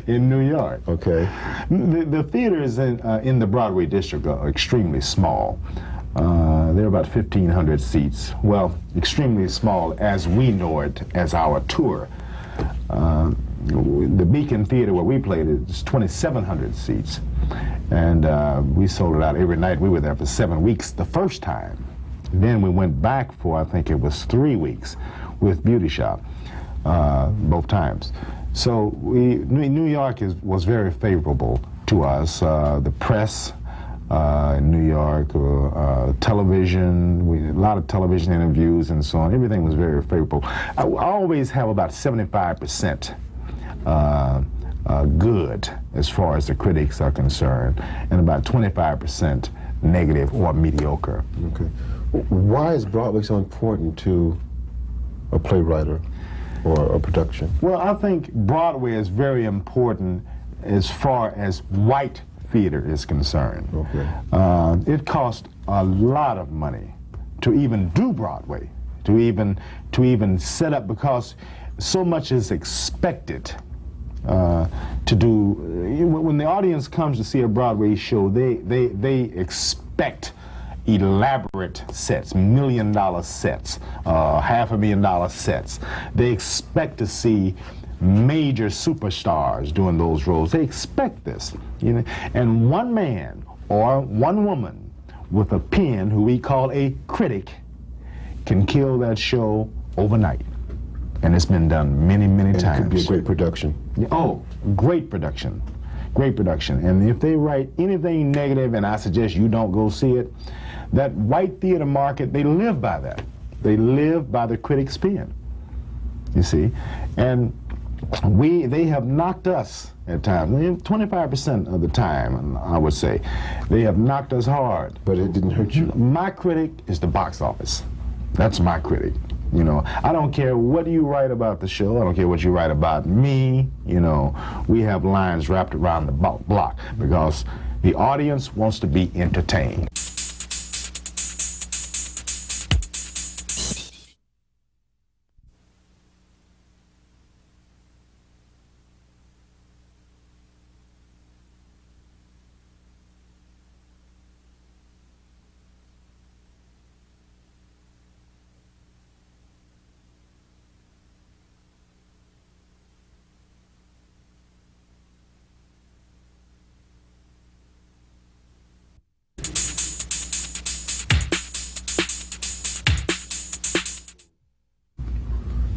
in New York. Okay. The theaters in the Broadway district are extremely small. There are about 1,500 seats. Well, extremely small as we know it as our tour. the Beacon Theater where we played is 2,700 seats, and we sold it out every night. We were there for 7 weeks the first time. Then we went back for, I think it was 3 weeks with Beauty Shop, both times. So New York was very favorable to us. The press in New York, television, a lot of television interviews and so on. Everything was very favorable. I always have about 75% good as far as the critics are concerned, and about 25% negative or mediocre. Okay. Why is Broadway so important to a playwright or a production? Well, I think Broadway is very important as far as white theater is concerned. Okay. It costs a lot of money to even do Broadway, to even set up, because so much is expected to do. When the audience comes to see a Broadway show, they expect elaborate sets, $1 million sets, $500,000 sets. They expect to see major superstars doing those roles. They expect this, you know. And one man or one woman with a pen, who we call a critic, can kill that show overnight. And it's been done many, many times. It could be a great production. Oh, great production. Great production. And if they write anything negative, and I suggest you don't go see it, that white theater market, they live by that. They live by the critic's pen, you see. And they have knocked us at times, 25% of the time, I would say. They have knocked us hard. But it didn't hurt you? My critic is the box office. That's my critic. You know, I don't care what you write about the show. I don't care what you write about me. You know, we have lines wrapped around the block because the audience wants to be entertained.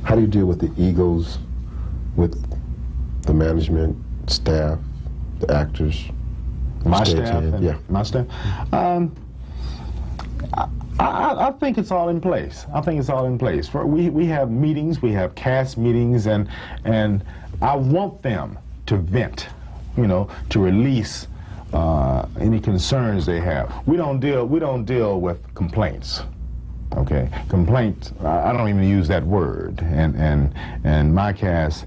How do you deal with the egos, with the management, staff, the actors? My staff? Yeah. My staff? I think it's all in place. I think it's all in place. We have meetings, we have cast meetings, and I want them to vent, you know, to release any concerns they have. We don't deal with complaints. Okay, complaint, I don't even use that word, and my cast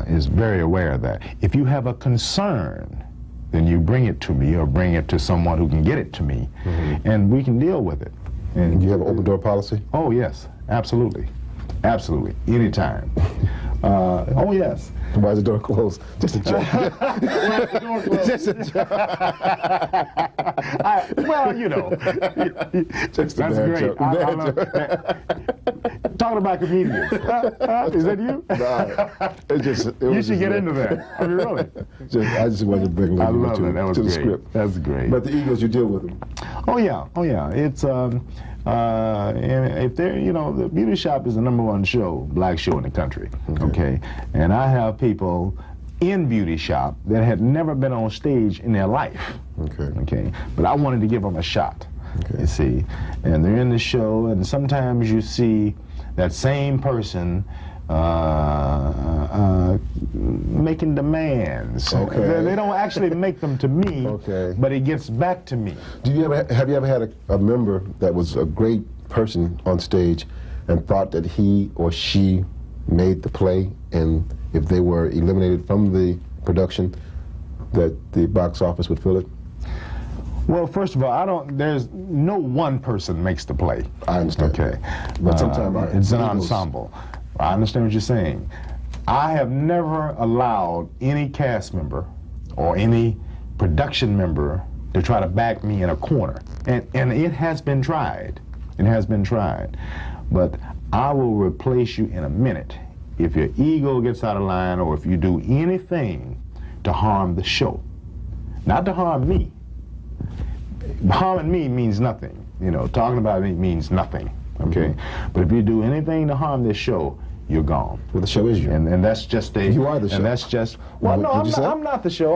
is very aware of that. If you have a concern, then you bring it to me or bring it to someone who can get it to me, and we can deal with it. And you have an open door policy? Oh yes, absolutely, absolutely, anytime. Oh yes. Why is the door closed? Just a joke. Why is the door closed? Just a joke. Well, you know, just that's a bad great. joke. I love that. Talking about comedians. Is that you? No, you should get into that. I mean, really. I just wanted to bring a little bit to the great. script. That's great. But the egos, you deal with them. Oh yeah, oh yeah. It's if they're, you know, the Beauty Shop is the #1 show, black show in the country. Okay, and I have people in Beauty Shop that had never been on stage in their life. Okay, but I wanted to give them a shot. You see, and they're in the show, and sometimes you see that same person making demands. They don't actually make them to me, but it gets back to me. Have you ever had a member that was a great person on stage and thought that he or she made the play, and if they were eliminated from the production, that the box office would fill it? Well, first of all, there's no one person makes the play. I understand. Okay. But sometimes it's an ensemble. I understand what you're saying. I have never allowed any cast member or any production member to try to back me in a corner. And it has been tried. It has been tried. But I will replace you in a minute if your ego gets out of line or if you do anything to harm the show, not to harm me. Harming me means nothing. You know, talking about me means nothing, okay? But if you do anything to harm this show, you're gone. Well, the show is you. And that's just a... You are the show. And that's just... Well, no, I'm not the show.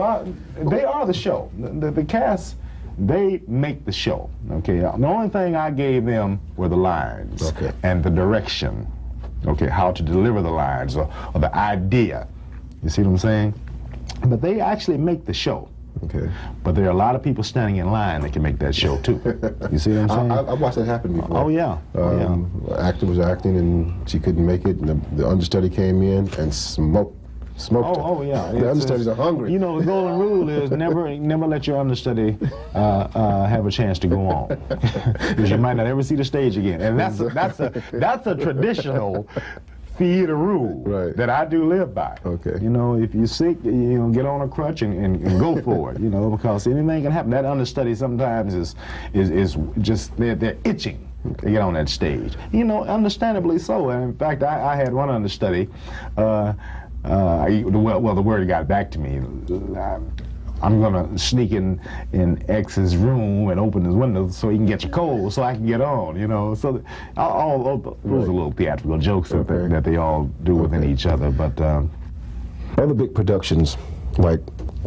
They are the show. The cast, they make the show, okay? The only thing I gave them were the lines and the direction, okay, how to deliver the lines or the idea. You see what I'm saying? But they actually make the show. Okay. But there are a lot of people standing in line that can make that show too. You see what I'm saying? I watched that happen before. Oh yeah. Actor was acting and she couldn't make it, and the understudy came in and smoked her. Oh yeah. The understudies are hungry. You know, the golden rule is never let your understudy have a chance to go on, because you might not ever see the stage again. And that's a traditional theater rule that I do live by. Okay. You know, if you're sick, you know, get on a crutch and go for it. You know, because anything can happen. That understudy sometimes is just they're itching to get on that stage. You know, understandably so. And in fact, I had one understudy. Well, the word got back to me. I'm gonna sneak in X's room and open his windows so he can get your cold, so I can get on. You know, so all those are little theatrical jokes that they all do within each other. But other big productions like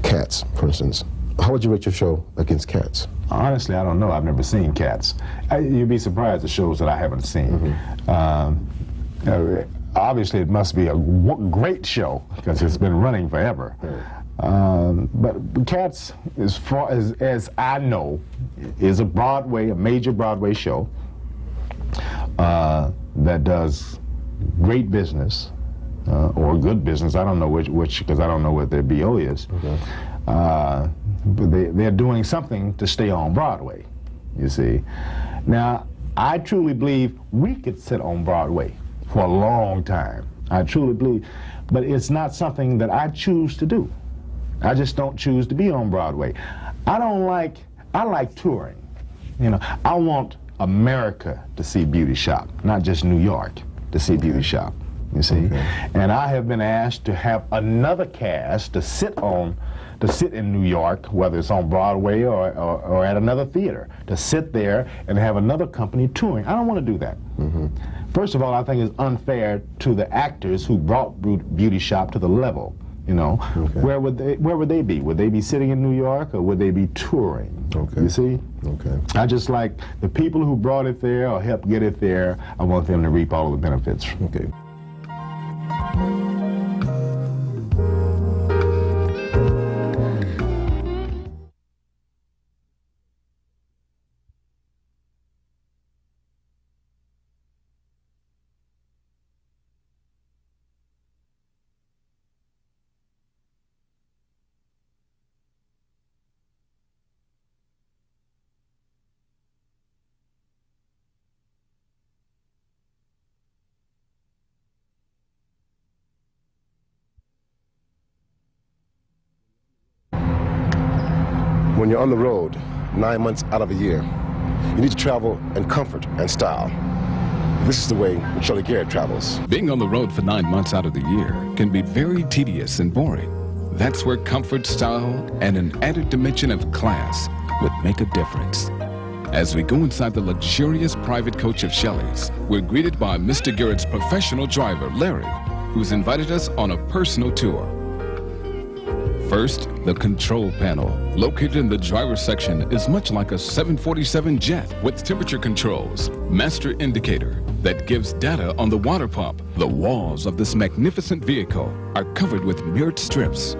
Cats, for instance, how would you rate your show against Cats? Honestly, I don't know. I've never seen Cats. You'd be surprised at shows that I haven't seen. Obviously, it must be a great show because it's been running forever. But Cats, as far as I know, is a major Broadway show that does great business or good business. I don't know which because I don't know what their BO is. But they're doing something to stay on Broadway, you see. Now, I truly believe we could sit on Broadway for a long time. I truly believe. But it's not something that I choose to do. I just don't choose to be on Broadway. I like touring. You know, I want America to see Beauty Shop, not just New York to see Beauty Shop, you see. And I have been asked to have another cast to sit in New York, whether it's on Broadway or at another theater, to sit there and have another company touring. I don't want to do that. First of all, I think it's unfair to the actors who brought Beauty Shop to the level. You know, where would they be? Would they be sitting in New York or would they be touring? You see? I just like the people who brought it there or helped get it there, I want them to reap all the benefits. When you're on the road 9 months out of a year, you need to travel in comfort and style. This is the way Shelley Garrett travels. Being on the road for 9 months out of the year can be very tedious and boring. That's where comfort, style, and an added dimension of class would make a difference. As we go inside the luxurious private coach of Shelley's, we're greeted by Mr. Garrett's professional driver, Larry, who's invited us on a personal tour. First, the control panel, located in the driver's section, is much like a 747 jet with temperature controls, master indicator that gives data on the water pump. The walls of this magnificent vehicle are covered with mirrored strips.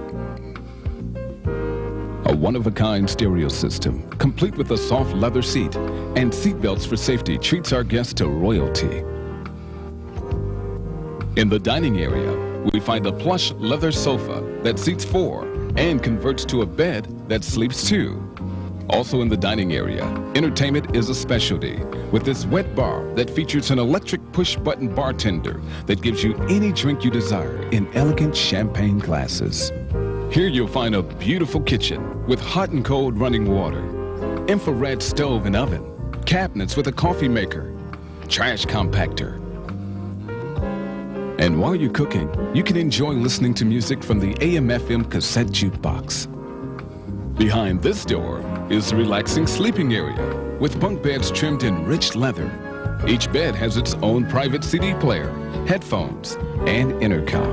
A one-of-a-kind stereo system, complete with a soft leather seat and seat belts for safety, treats our guests to royalty. In the dining area, we find a plush leather sofa that seats 4 and converts to a bed that sleeps 2. Also in the dining area, entertainment is a specialty with this wet bar that features an electric push-button bartender that gives you any drink you desire in elegant champagne glasses. Here you'll find a beautiful kitchen with hot and cold running water, infrared stove and oven, cabinets with a coffee maker, trash compactor, And while you're cooking, you can enjoy listening to music from the AM/FM cassette jukebox. Behind this door is the relaxing sleeping area with bunk beds trimmed in rich leather. Each bed has its own private CD player, headphones, and intercom.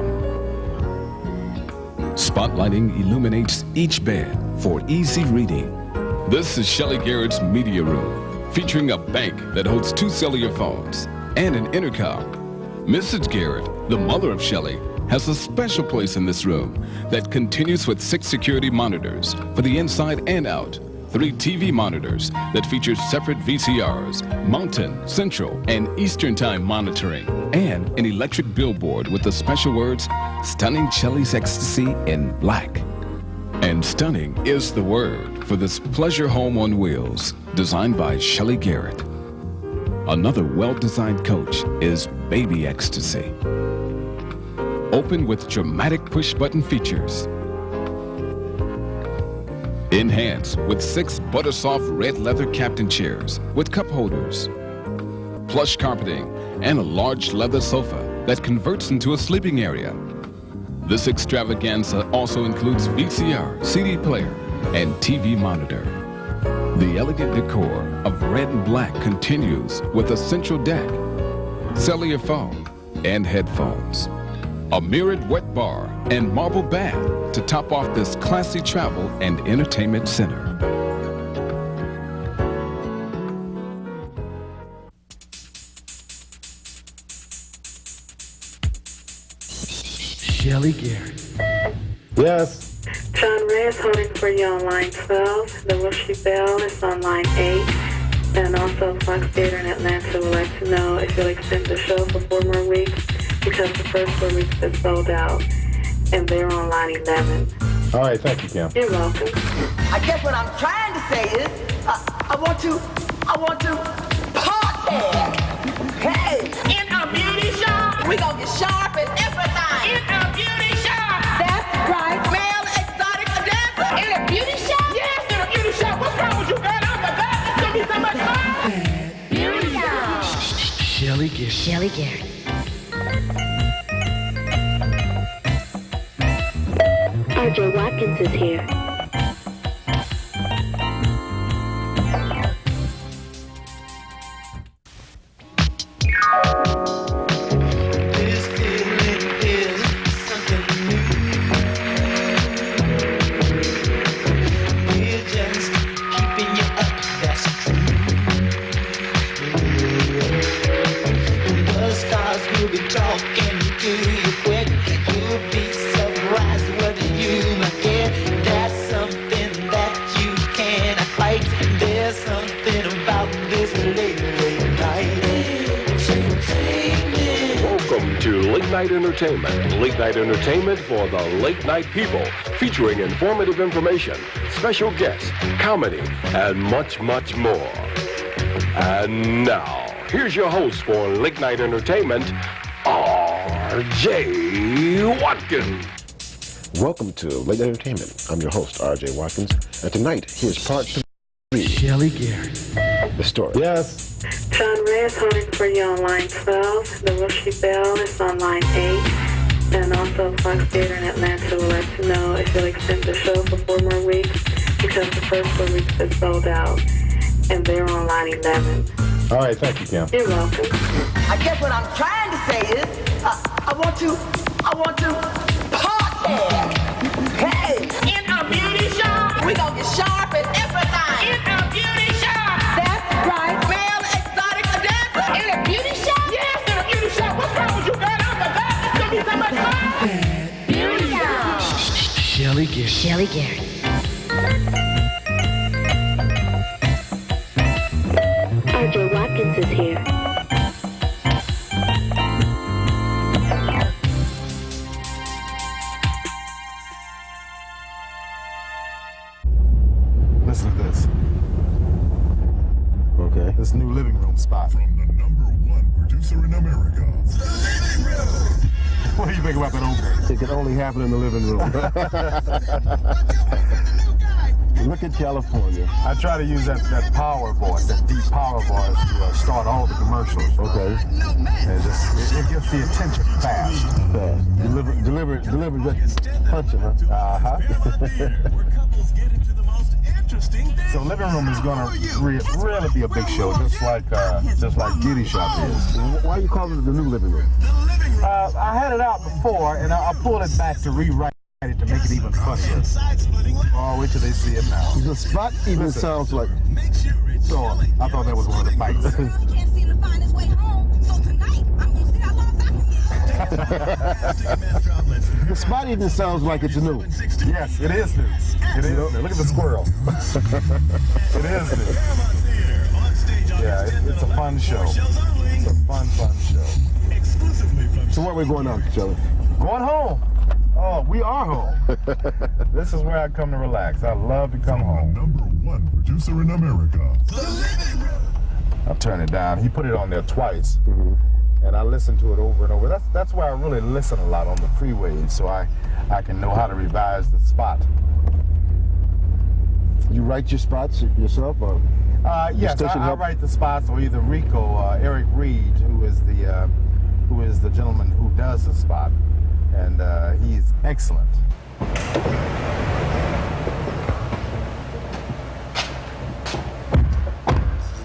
Spotlighting illuminates each bed for easy reading. This is Shelley Garrett's media room, featuring a bank that holds 2 cellular phones and an intercom. Mrs. Garrett, the mother of Shelley, has a special place in this room that continues with 6 security monitors for the inside and out, 3 TV monitors that feature separate VCRs, Mountain, Central, and Eastern Time monitoring, and an electric billboard with the special words, "Stunning Shelley's Ecstasy in Black." And stunning is the word for this pleasure home on wheels, designed by Shelley Garrett. Another well-designed coach is Baby Ecstasy. Open with dramatic push-button features. Enhanced with 6 butter-soft red leather captain chairs with cup holders, plush carpeting, and a large leather sofa that converts into a sleeping area. This extravaganza also includes VCR, CD player, and TV monitor. The elegant decor of red and black continues with a central deck, cellular phone, and headphones. A mirrored wet bar and marble bath to top off this classy travel and entertainment center. Shelley Garrett. Yes. John Ray is holding for you on line 12. The Wilshire Bell is on line 8. And also Fox Theater in Atlanta would like to know if you'll extend the show for 4 more weeks because the first 4 weeks is sold out. And they're on line 11. All right, thank you, Kim. You're welcome. I guess what I'm trying to say is, I want to party. Hey, In a beauty shop. we gonna get sharp and everything. In a beauty shop. That's right. Male exotic dancer. In a beauty shop? Yes, in a beauty shop. What's wrong with you, girl? Oh my God, it's gonna be so much fun. Beauty shop. Shelley Garrett. Shelley Garrett. RJ Watkins is here. This feeling is something new. We're just keeping you up, that's true. The stars will be talking to you quick. You'll be surprised what you might get. That's something that you cannot fight. There's something about this late night. Welcome to Late Night Entertainment. Late Night Entertainment for the late night people, featuring informative information, special guests, comedy, and much, much more. And now, here's your host for Late Night Entertainment, R.J. Watkins. Welcome to Late Night Entertainment. I'm your host, R.J. Watkins, and tonight, here's part 3. Shelley Garrett. The story. Yes. John Ray is holding for you on line 12. The Wilshire Bell is on line 8. And also Fox Theater in Atlanta would like to know if you'll extend the show for 4 more weeks because the first 4 weeks is sold out. And they're on line 11. All right, thank you, Kim. You're welcome. I guess what I'm trying to say is, I want to party. Hey, In a beauty shop. we gonna get sharp and everything. In a beauty shop. That's right. Male exotic dancer. In a beauty shop? Yes, in a beauty shop. What's wrong with you, girl? Oh my God, it's gonna be so much fun. Beauty shop. Shelley Garrett. Shelley Garrett. RJ Watkins is here. Listen to this. Okay. This new living room spot. From the #1 producer in America. What do you think about that opening? It can only happen in the living room. Look at California. I try to use that power voice, that deep power voice to start all the commercials. Okay. And it gets the attention fast. Deliberate punching, huh? So living room is gonna really be a big show, just like Beauty Shop is. Why are you calling it the new living room? I had it out before, and I pulled it back to rewrite it to make it even funnier. Oh, wait till they see it now. The spot even sounds like. So I thought that was one of the bites. The spot even sounds like it's new. Yes, it is new. It is new. Look at the squirrel. It is new. Yeah, it's a fun show. It's a fun show. So where are we going now, Shelly? Going home. Oh, we are home. This is where I come to relax. I love to come home. #1 producer in America. I'll turn it down. He put it on there twice. And I listen to it over and over. That's why I really listen a lot on the freeways, so I can know how to revise the spot. You write your spots yourself, or yes, I write the spots, or either Eric Reed, who is the gentleman who does the spot, and he's excellent.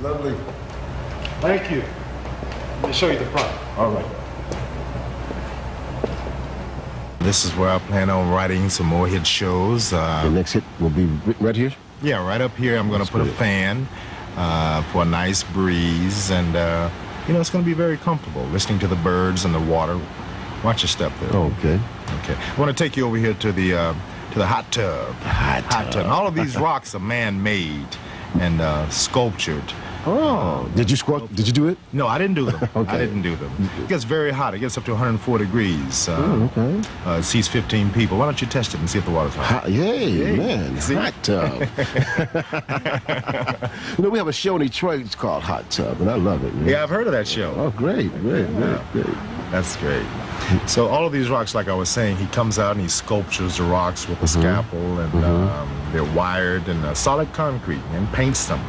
Lovely. Thank you. Let me show you the front. All right. This is where I plan on writing some more hit shows. The next hit will be right here? Yeah, right up here. I'm going to put a fan for a nice breeze, and it's going to be very comfortable listening to the birds and the water. Watch your step there. Okay. Okay. I want to take you over here to the hot tub. Hot tub. And all of these rocks are man-made and sculptured. Oh, did you do it? No, I didn't do them. Okay. I didn't do them. It gets very hot. It gets up to 104 degrees. Okay. It seats 15 people. Why don't you test it and see if the water's hot? Yay, man. See? Hot tub. We have a show in Detroit. It's called Hot Tub, and I love it, man. Yeah, I've heard of that show. Oh, great. That's great. So all of these rocks, like I was saying, he comes out and he sculptures the rocks with a scalpel, and they're wired in solid concrete and paints them.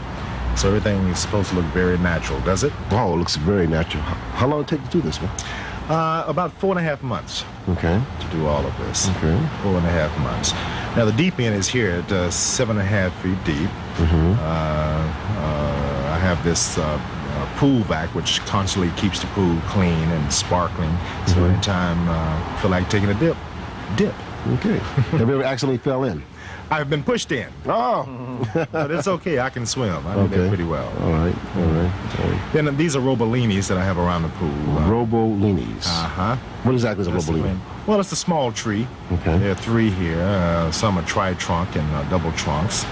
So everything is supposed to look very natural, does it? Wow, it looks very natural. How long did it take to do this, man? About 4.5 months. Okay. To do all of this. Okay. 4.5 months. Now the deep end is here at 7.5 feet deep. I have this pool vac, which constantly keeps the pool clean and sparkling. So anytime I feel like taking a dip. Okay. Have you ever accidentally fell in? I've been pushed in. Oh. But it's okay. I can swim. I do that pretty well. All right. Then these are robolinis that I have around the pool. Robolinis. What exactly is a robolini? Well, it's a small tree. Okay. There are 3 here. Some are tri-trunk and double trunks.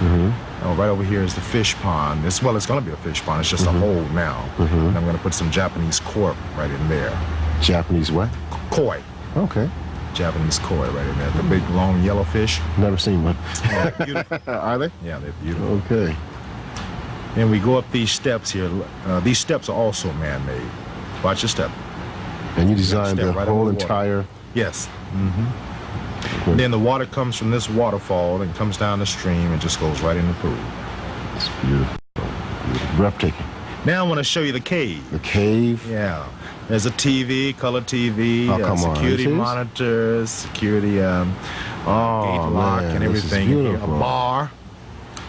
Right over here is the fish pond. It's going to be a fish pond. It's just a hole now. And I'm going to put some Japanese corp right in there. Japanese what? Koi. Okay. Japanese koi right in there. The big, long, yellow fish. Never seen one. Oh, beautiful. Are they? Yeah, they're beautiful. Okay. And we go up these steps here. These steps are also man-made. Watch your step. And you designed the whole entire... Yes. And then the water comes from this waterfall and comes down the stream and just goes right in the pool. It's beautiful. Breathtaking. Now I want to show you the cave. The cave? Yeah. There's a TV, color TV, security monitors, security gate lock, and everything. A bar.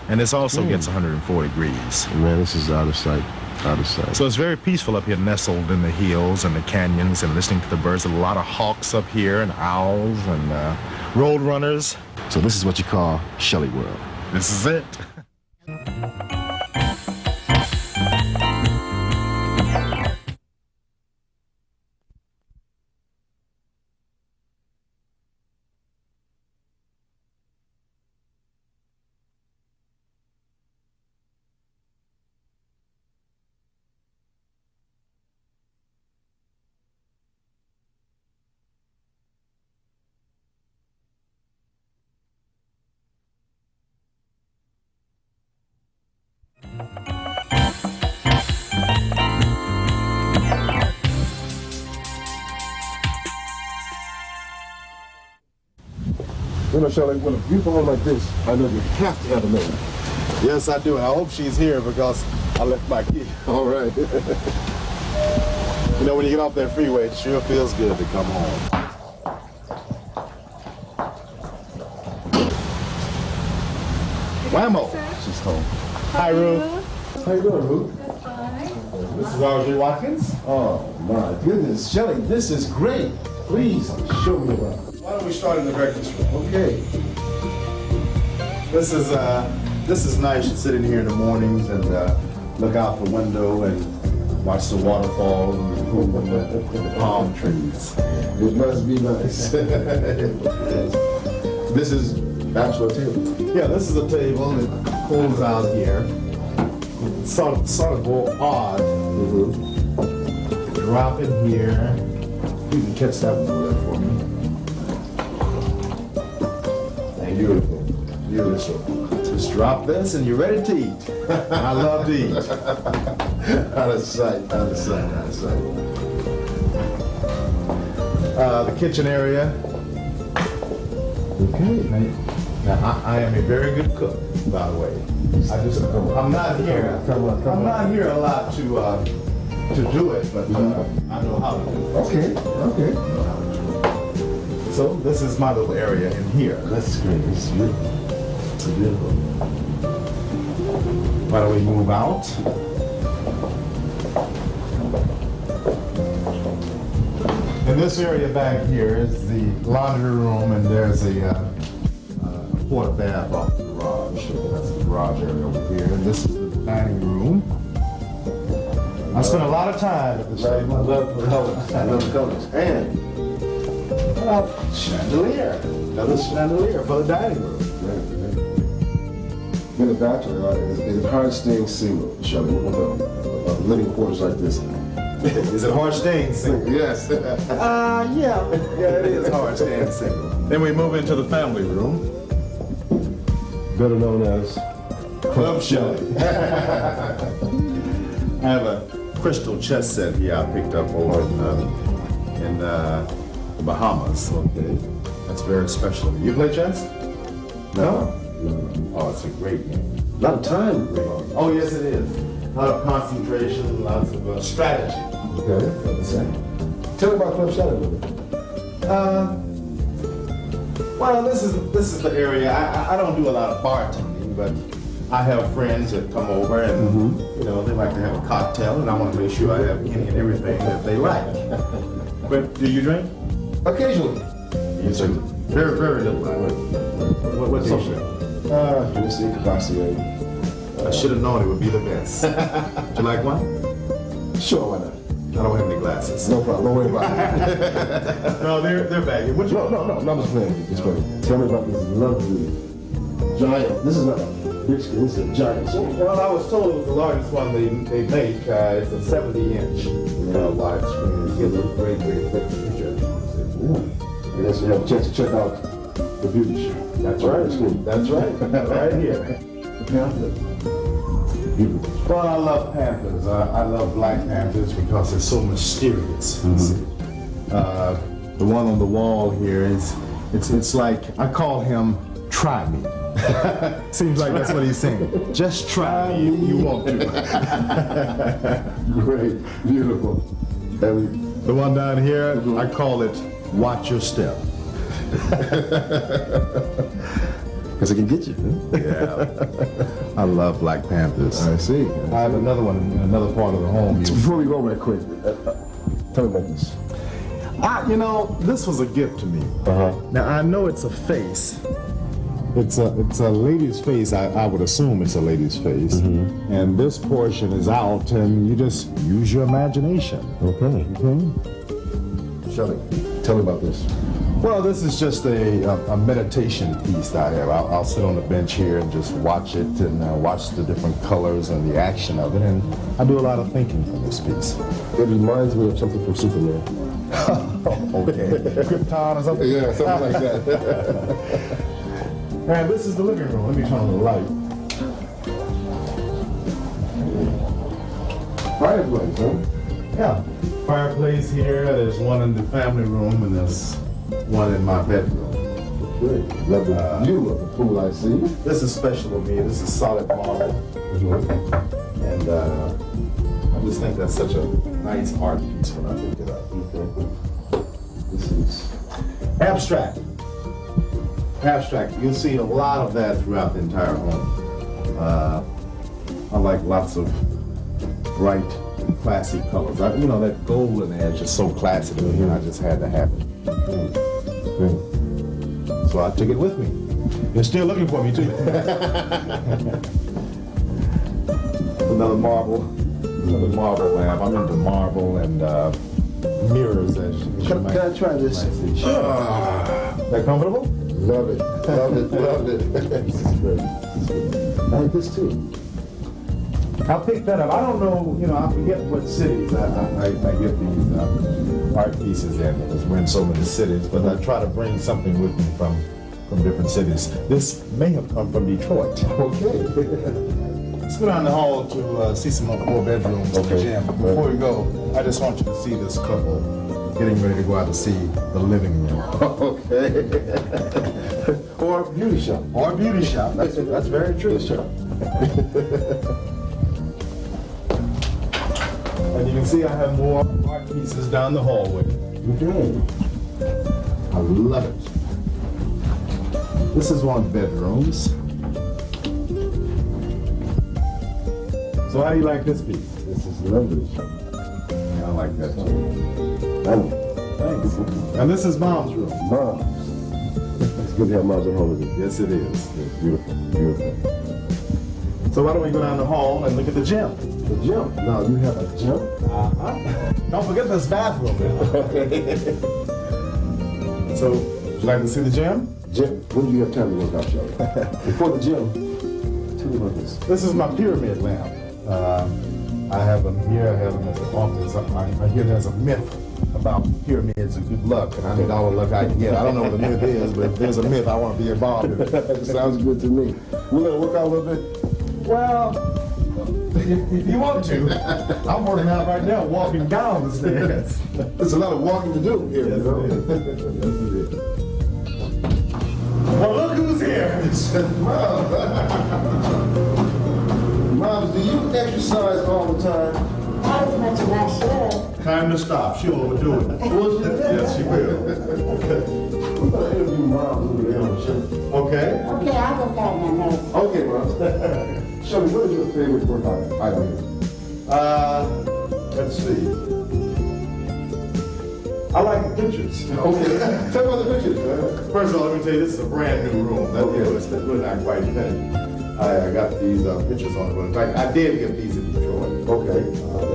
And this also gets 104 degrees. Man, this is out of sight. So it's very peaceful up here, nestled in the hills and the canyons and listening to the birds. There's a lot of hawks up here and owls and road runners. So this is what you call Shelley World. This is it. You know, Shelley, with a beautiful home like this, I know you have to have a maid. Yes, I do, and I hope she's here because I left my key. All right. You know, when you get off that freeway, it sure feels good to come home. Whammo! She's home. Hi, Ruth. How you doing, Ruth? This is R.J. Watkins. Oh, my goodness. Shelley, this is great. Please, show me around. Why don't we start in the breakfast room? Okay. This is nice to sit in here in the mornings and look out the window and watch the waterfall and the pool and the palm trees. It must be nice. This is bachelor table. Yeah, this is a table that pulls out here. It's sort of odd. Drop it here. You can catch that one over there for me. Beautiful. Beautiful. Just drop this and you're ready to eat. I love to eat. Out of sight, out of sight, out of sight. The kitchen area. Okay. Now, I am a very good cook, by the way. I'm not here. I'm not here a lot to do it, but I know how to do it. Okay. So this is my little area in here. That's great. It's beautiful. It's beautiful. Why don't we move out? In this area back here is the laundry room, and there's a porta bath off the garage. That's the garage area over here. And this is the dining room. I spent a lot of time at this table. I love the colors. I love the colors. And chandelier. Another chandelier for the dining room. Being a bachelor, it's hard staying single, Shelley, with living quarters like this. Is it hard staying single? Yes. Yeah, it is hard staying single. Then we move into the family room. Better known as Club Shelley. I have a crystal chess set here I picked up over in the Bahamas. Okay. That's very special. You play chess? No? Oh, it's a great game. A lot of time. Oh, yes, it is. A lot of concentration, lots of strategy. Okay. Tell me about Club Shelley a little bit. Well, this is the area. I don't do a lot of bartending, but I have friends that come over and you know they like to have a cocktail, and I want to make sure I have any and everything that they like. But do you drink? Occasionally. You drink very, very little. What do you drink? Hennessy, Cavassier. I should have known it would be the best. Would you like one? Sure, why not? I don't have any glasses. No problem. Don't worry about it. No, they're back. What you? No, I'm just playing. Tell me about this lovely giant. This is not a big screen. This is a giant screen. Well, I was told it was the largest one they make. It's a 70-inch widescreen. It gives a great picture. Yeah. Yes, you have a chance to check out the beauty show. That's right. That's right. Right here. The Panther. Beautiful. Well, I love panthers. I love black panthers because they're so mysterious. The one on the wall here is, it's like, I call him Try Me. Seems like that's what he's saying. Just try me if you want to. Great. Beautiful. The one down here, I call it Watch Your Step. Because it can get you. Yeah. I love Black Panthers. I see. I have another one in another part of the home. Before we go right quick, tell me about this. You know, this was a gift to me. Now, I know it's a face. It's a lady's face. I would assume it's a lady's face. And this portion is out, and you just use your imagination. Okay. Shelley, tell me about this. Well, this is just a meditation piece that I have. I'll sit on the bench here and just watch it and watch the different colors and the action of it. And I do a lot of thinking from this piece. It reminds me of something from Superman. Okay. Krypton or something? Yeah, something like that. And this is the living room. Let me turn on the light. Fireplace, huh? Yeah. Fireplace here. There's one in the family room, and there's one in my bedroom. great. Love the view of the pool, I see. This is special to me. This is solid marble. And I just think that's such a nice art piece when I picked it up. This is abstract. Abstract. You'll see a lot of that throughout the entire home. I like lots of bright, classy colors. You know, that golden edge is so classy to me, and I just had to have it. Great. So I took it with me. You're still looking for me, too. Another marble lamp. I'm into marble and mirrors. Can I try this? Sure. That comfortable? Love it. Love it. Love it. This is great. I like this too. I picked that up. I don't know, you know, I forget what cities I get these art pieces in, because we're in so many cities, but I try to bring something with me from different cities. This may have come from Detroit. Okay. Let's go down the hall to see some more bedrooms in the gym. Before we go, I just want you to see this couple getting ready to go out to see the living room. Okay. Or a beauty shop. Or a beauty shop. That's very true. Sure. And you can see I have more art pieces down the hallway. Okay. I love it. This is one of the bedrooms. So how do you like this piece? This is lovely. Yeah, I like that too. Thank you. Thanks. And this is Mom's room. Mom's. It's good to have Mom's at home with you. Yes, it is. It's beautiful. Beautiful. So why don't we go down the hall and look at the gym? The gym? Now you have a gym? Don't forget this bathroom. So, would you like to see the gym? Gym. When do you have time to work out, Shelly? Before the gym, tell me about this. This is my pyramid lamp. I have a mirror, I have them at the office. I hear there's a myth about pyramids and good luck, and I need all the luck I can get. I don't know what the myth is, but if there's a myth, I want to be involved in it. Sounds good to me. We're going to work out a little bit? Well, if you want to. I'm working out right now, walking down the stairs. There's a lot of walking to do here, yes, you know? Yes, it is. Well, look who's here. Moms, do you exercise all the time? Not as much as I should. Time to stop. She'll overdo it. Will she? Yes, she will. We're going to interview Moms over there on the show. Okay. Okay, I'll go grab my notes. Okay, Moms. Shelly, what is your favorite workout item? Let's see. I like the pictures. Okay. Tell me about the pictures. First of all, let me tell you, this is a brand new room. That it's really not quite finished. I got these pictures on it. In fact, I did get these in Detroit. Okay.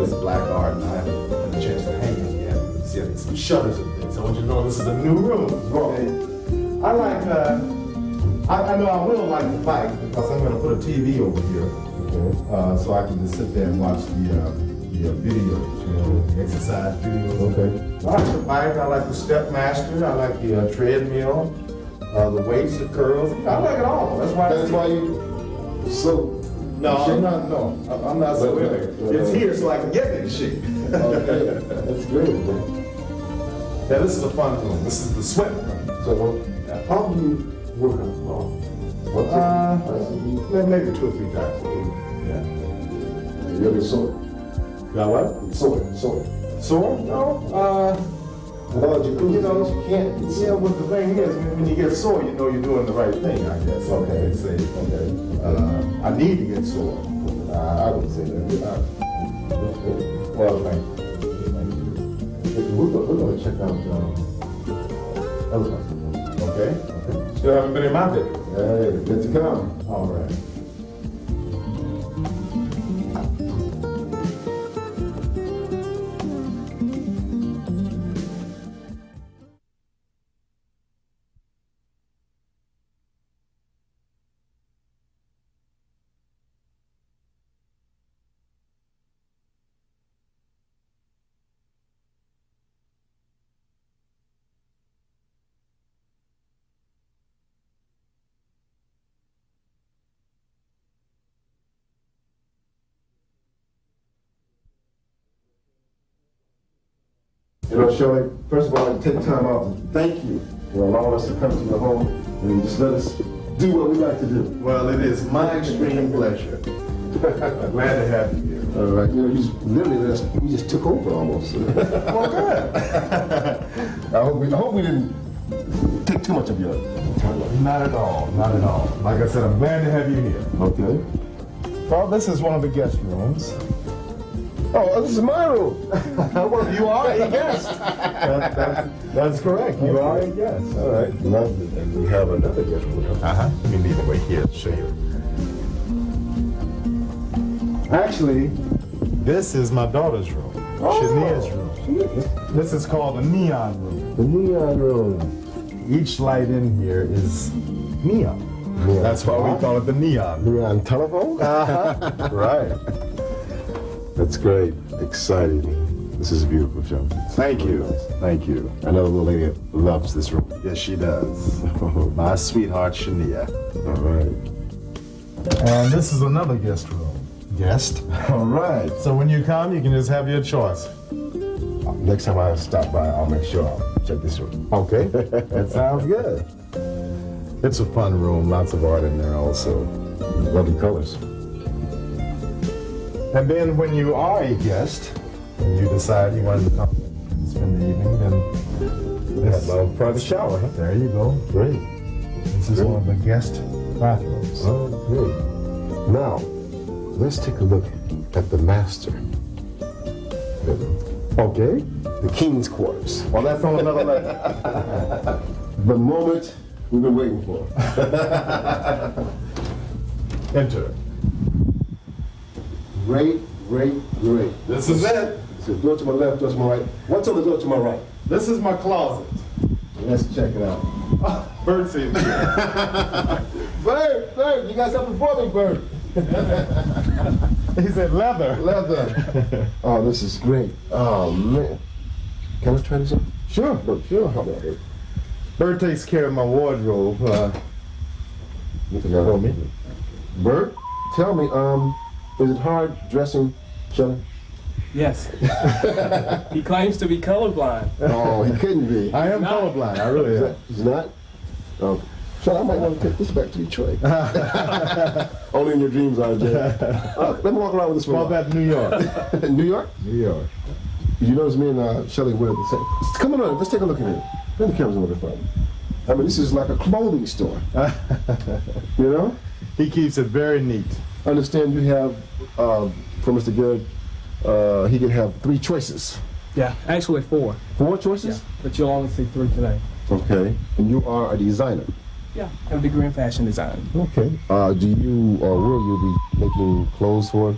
This black art, and I haven't had a chance to hang it yet. See, I think some shutters and things. I want you to know this is a new room. Okay. I like, I know I will like the bike because I'm going to put a TV over here. Okay. So I can just sit there and watch the videos, you know, the exercise videos. Okay. I like the bike, I like the Stepmaster, I like the treadmill, the weights, the curls. I like it all. That's why you. So. No, I'm not so it's here so I can get in shape. Okay. That's great, man. Yeah, this is a fun room. This is the sweat room. So, how do you work out tomorrow? Maybe 2 or 3 times a week. Yeah. You'll get sore. Got what? Sore. Sore? No. Well, you know, you can't. Yeah, but the thing is, when you get sore, you know you're doing the right thing, I guess. Okay. I need to get sore. I would say that. Well, thank you. We're going to check out elephants. Okay. Still haven't been in my bed. Hey, good to come. All right. You know, Shelley, first of all, I'd like to take time out to thank you for allowing us to come to your home and just let us do what we like to do. Well, it is my extreme pleasure. Glad to have you here. All right, you know, you just literally we just took over almost. Well, good. I hope we didn't take too much of your time. Not at all, not at all. Like I said, I'm glad to have you here. Okay. Well, this is one of the guest rooms. Oh, this is my room. Well, you are a guest. That's correct. You are a guest. All right. Lovely. And we have another guest room. Uh-huh. You need to wait here to show you. Actually, this is my daughter's room. Shania's room. This is called the neon room. The neon room. Each light in here is neon. That's why we call it the neon. Neon telephone? Uh-huh. Right. That's great. Exciting. This is beautiful, Joe. Thank you. Thank you. I know the little lady loves this room. Yes, she does. My sweetheart, Shania. All right. And this is another guest room. Guest? All right. So when you come, you can just have your choice. Next time I stop by, I'll make sure I'll check this room. Okay. That sounds good. It's a fun room. Lots of art in there also. Lovely colors. And then when you are a guest, and you decide you want to come and spend the evening, then This have my private shower, huh? There you go. Great. This is one of the guest bathrooms. Oh, great. Now, let's take a look at the master bedroom. Okay. The king's quarters. Well, that's on another level. The moment we've been waiting for. Enter. Great, great, great. This is it. So door to my left, door to my right. What's on the door to my right? This is my closet. Let's check it out. Bird seat. Bird, you got something for me, Bird. He said leather. Leather. Oh, this is great. Oh, man. Can I try this on? Sure. Sure. How about it? Bird takes care of my wardrobe. You think I hold me? Bird, tell me, is it hard dressing Shelly? Yes. He claims to be colorblind. Oh, he couldn't be. I am colorblind. I really am. He's not? Oh. Shelly, I might want to take this back to Detroit. Only in your dreams, RJ. Let me walk around with this one. Call that New York. New York? New York. You notice me and Shelly wear the same. Come on, let's take a look at it. Bring the cameras over there. I mean, this is like a clothing store. You know? He keeps it very neat. Understand you have, for Mr. Garrett, he can have 3 choices. Yeah, actually 4. 4 choices? Yeah, but you'll only see 3 today. Okay. And you are a designer. Yeah, I have a degree in fashion design. Okay. Do you or will you be making clothes for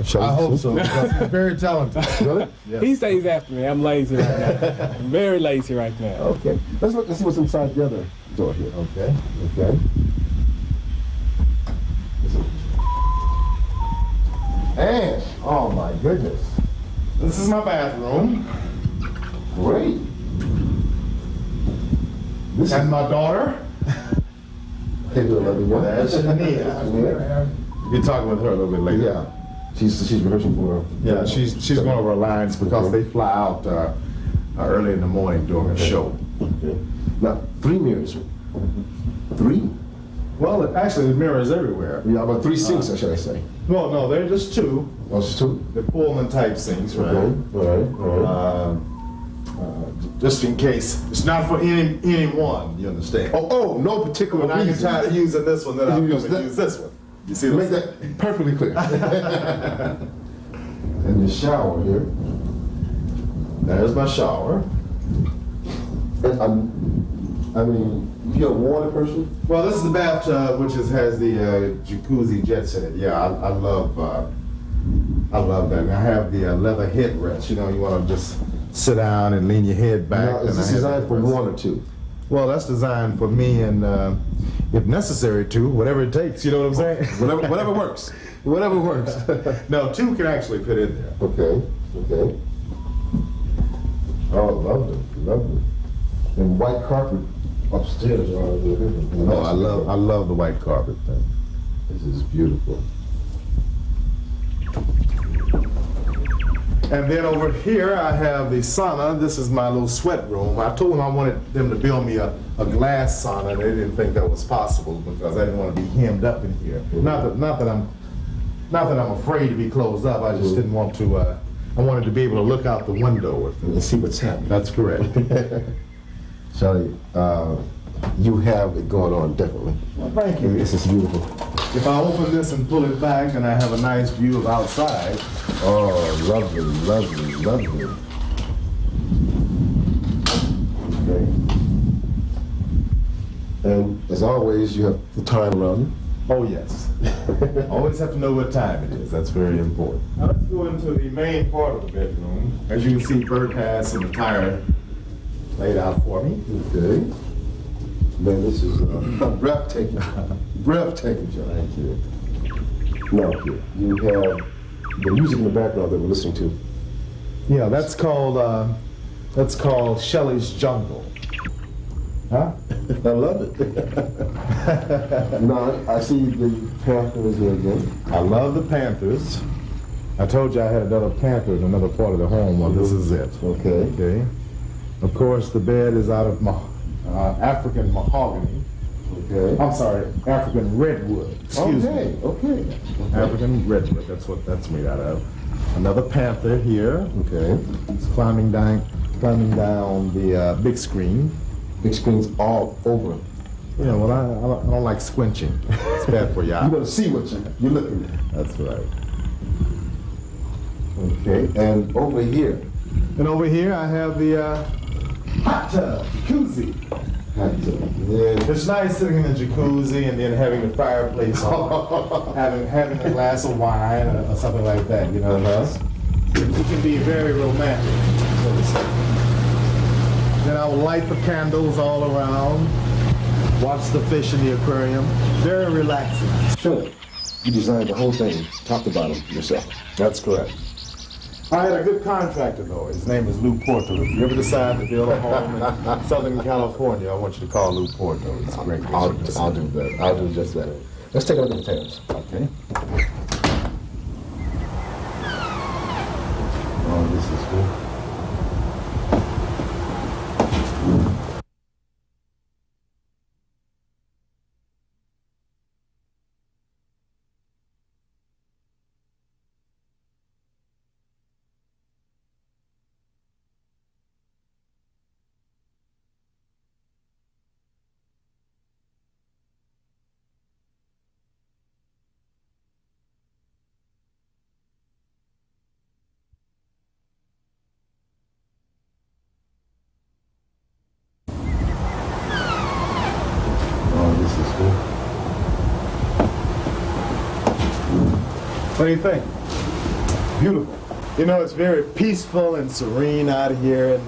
Shelly? I hope so, because he's very talented. Really? Yes. He stays after me. I'm lazy right now. I'm very lazy right now. Okay. Let's look and see what's inside the other door here. Okay. Okay. And, oh my goodness. This is my bathroom. Great. This and is my daughter. There's Shania. You're talking with her a little bit later. Yeah. She's rehearsing for. Yeah, she's one of our lines because they fly out early in the morning during a show. Okay. Now, 3 mirrors. 3? Well, actually, the mirrors everywhere. Yeah, about 3 sinks, should I say? Well, no, they're just 2. Oh, just 2? They're Pullman type sinks, right? Okay. All right. Just in case. It's not for anyone, you understand? Oh, no particular When I get reason. tired of using this one, then I'll come and use this one. You see Make that perfectly clear. And the shower here. There's my shower. And, I mean, you're a water person? Well, this is the bathtub, which has the jacuzzi jets in it. Yeah, I love that. And I have the leather headrest. You know, you want to just sit down and lean your head back. Now, is this designed for 1 or 2? Well, that's designed for me, and if necessary, 2, whatever it takes. You know what I'm saying? Whatever works. Whatever works. No, 2 can actually fit in there. Okay. Oh, lovely. And white carpet upstairs. Oh, I love the white carpet thing. This is beautiful. And then over here I have the sauna. This is my little sweat room. I told them I wanted them to build me a glass sauna, and they didn't think that was possible because I didn't want to be hemmed up in here. Not that I'm afraid to be closed up. I just didn't want to. I wanted to be able to look out the window and see what's happening. That's correct. Shelley, you have it going on, definitely. Well, thank you. This is beautiful. If I open this and pull it back, then I have a nice view of outside. Oh, lovely, lovely, lovely. Okay. And as always, you have the time around you. Oh, yes. Always have to know what time it is. That's very important. Now let's go into the main part of the bedroom. As you can see, Bert has some attire laid out for me. Okay. Man, this is breathtaking. Breathtaking, John. Thank you. Now, you have the music in the background that we're listening to. Yeah, that's called Shelley's Jungle. Huh? I love it. Now, I see the Panthers here again. I love the Panthers. I told you I had another Panther in another part of the home. Well, this is it. Okay. Okay. Of course, the bed is out of African mahogany. Okay. I'm sorry, African redwood. Excuse me. Okay. African redwood. That's what that's made out of. Another Panther here. Okay. It's climbing down the big screen. Big screen's all over. Yeah, well, I don't like squinching. It's bad for your eyes. You gotta see what you're looking at. That's right. Okay, and over here. And over here I have the hot tub, jacuzzi. Hot tub. Yeah. It's nice sitting in the jacuzzi and then having the fireplace on, having a glass of wine or something like that. You know, it can be very romantic, so to say. Then I will light the candles all around, watch the fish in the aquarium. Very relaxing. Sure. You designed the whole thing, top to bottom yourself. That's correct. I had a good contractor though. His name is Lou Porto. If you ever decide to build a home in Southern California, I want you to call Lou Porto. He's a great guy. I'll do that. I'll do just that. Let's take a look at the tabs. Okay. Oh, this is cool. What do you think? Beautiful. You know, it's very peaceful and serene out here, and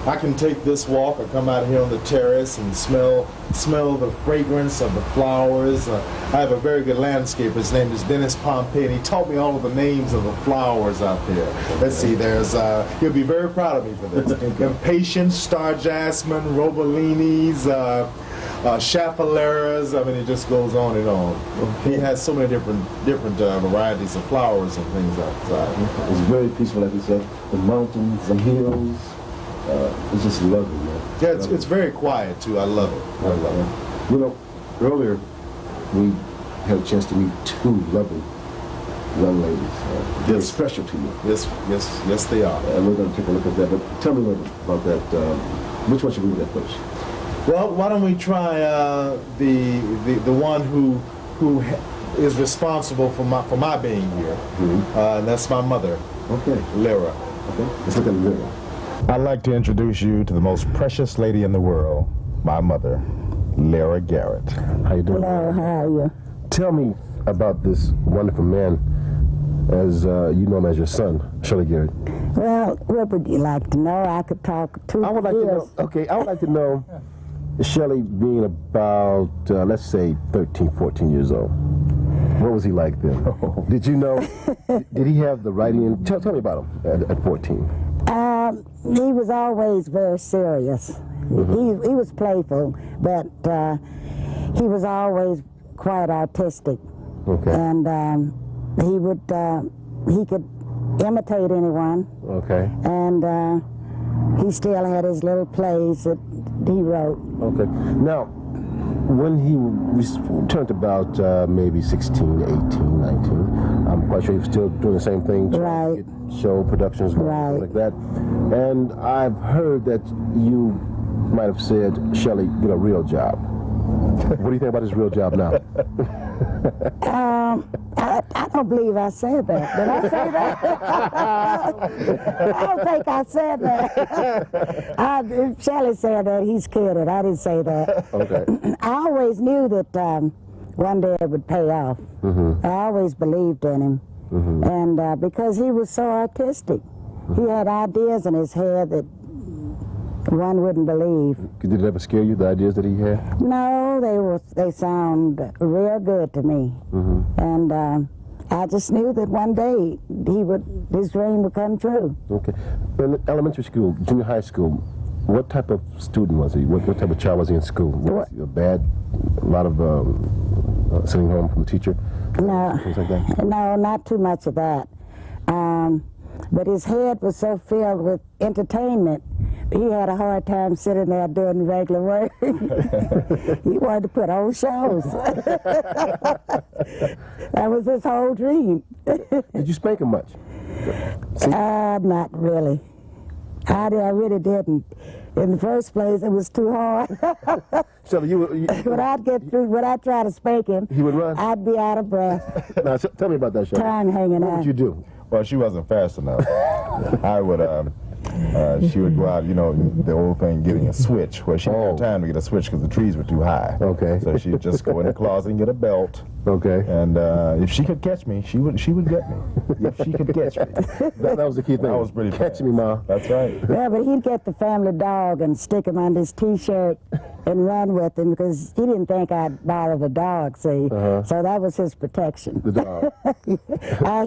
I can take this walk or come out here on the terrace and smell the fragrance of the flowers. I have a very good landscaper. His name is Dennis Pompey, and he taught me all of the names of the flowers out there. Let's see, there's, he'll be very proud of me for this. Impatiens, star jasmine, robolinis, chafaleras. I mean, it just goes on and on. He has so many different varieties of flowers and things outside. It's very peaceful, like you said. The mountains, the hills. It's just lovely, man. Yeah, it's very quiet too. I love it. I love it. You know, earlier we had a chance to meet two lovely young ladies. Very special to you. Yes, they are. And we're going to take a look at that. But tell me a little bit about that. Which one should we look at first? Well, why don't we try the one who is responsible for my being here, and that's my mother. Okay. Lyra. Okay. Let's look at Lyra. I'd like to introduce you to the most precious lady in the world, my mother, Shelley Garrett. How you doing? Hello, how are you? Tell me about this wonderful man, as you know him as your son, Shelley Garrett. Well, what would you like to know? I could talk 2 I would like to know. Okay, I would like to know, Shelley being about, let's say, 13, 14 years old. What was he like then? Did you know? Did he have the writing? Tell me about him at 14. He was always very serious. Mm-hmm. He was playful, but he was always quite artistic. Okay. And he could imitate anyone. Okay. And he still had his little plays that he wrote. Okay. Now, when he turned about maybe 16, 18, 19, I'm quite sure he was still doing the same thing, trying to get show productions going, things like that. And I've heard that you might have said, Shelley, get a real job. What do you think about his real job now? I don't believe I said that. Did I say that? I don't think I said that. Shelley said that. He's kidding. I didn't say that. Okay. I always knew that one day it would pay off. I always believed in him. And because he was so artistic. He had ideas in his head that one wouldn't believe. Did it ever scare you, the ideas that he had? No, they sound real good to me. And I just knew that one day his dream would come true. Okay. In elementary school, junior high school, what type of student was he? What type of child was he in school? Was he a lot of sitting home from the teacher? No, things like that? No, not too much of that. But his head was so filled with entertainment, he had a hard time sitting there doing regular work. He wanted to put on shows. That was his whole dream. Did you spank him much? Not really. I really didn't. In the first place, it was too hard. So when I'd get through, when I'd try to spank him, he would run? I'd be out of breath. Now, tell me about that, Shelley. Tongue hanging out. What would you do? Well, she wasn't fast enough. I would, she would go out, you know, the old thing, getting a switch. Well, she didn't have time to get a switch because the trees were too high. Okay. So she'd just go in the closet and get a belt. Okay. And if she could catch me, she would get me. If she could catch me. That was the key thing. That was pretty Catch me, Ma. That's right. Yeah, but he'd get the family dog and stick him on his T-shirt and run with him because he didn't think I'd bother the dog, see? So that was his protection. The dog.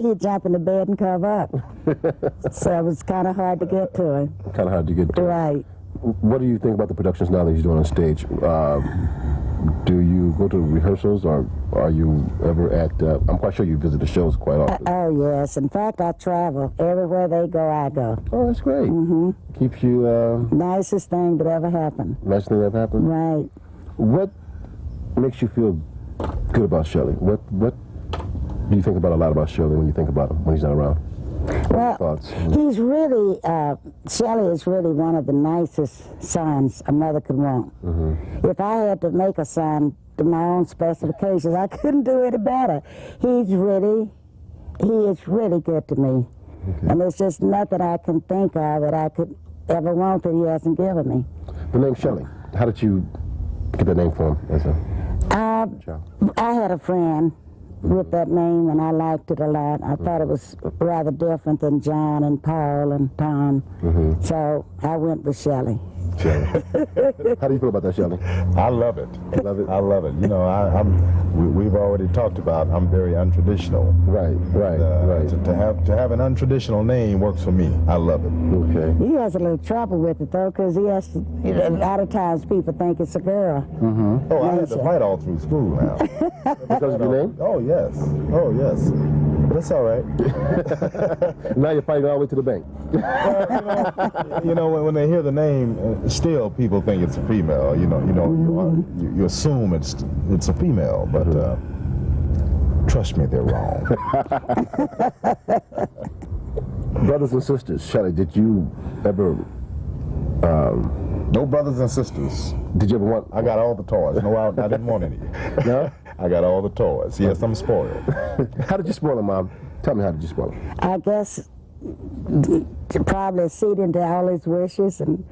He'd jump in the bed and cover up. So it was kind of hard to get to him. Kind of hard to get to. Right. What do you think about the productions now that he's doing on stage? Do you go to rehearsals, or are you ever at, I'm quite sure you visit the shows quite often. Oh, yes. In fact, I travel. Everywhere they go, I go. Oh, that's great. Keeps you... Nicest thing that ever happened. Nicest thing that ever happened? Right. What makes you feel good about Shelley? What do you think about a lot about Shelley when you think about him, when he's not around? Well, he's really, Shelley is really one of the nicest sons a mother could want. If I had to make a son to my own specifications, I couldn't do any better. He is really good to me. And there's just nothing I can think of that I could ever want that he hasn't given me. The name Shelley, how did you get the name for him as a child? I had a friend with that name, and I liked it a lot. I thought it was rather different than John and Paul and Tom. So I went with Shelley. Shelley. How do you feel about that, Shelley? I love it. Love it? I love it. You know, we've already talked about I'm very untraditional. Right. To have an untraditional name works for me. I love it. Okay. He has a little trouble with it, though, because he has to, a lot of times people think it's a girl. Oh, I had to fight all through school now. Because of your name? Oh, yes. Oh, yes. But it's all right. Now you're fighting all the way to the bank. You know, when they hear the name, still people think it's a female. You assume it's a female, but trust me, they're wrong. Brothers and sisters, Shelley, did you ever... No brothers and sisters. Did you ever want... I got all the toys. No, I didn't want any. No? I got all the toys. Yes, I'm spoiled. How did you spoil him, Mom? Tell me, how did you spoil him? I guess probably acceding to all his wishes, and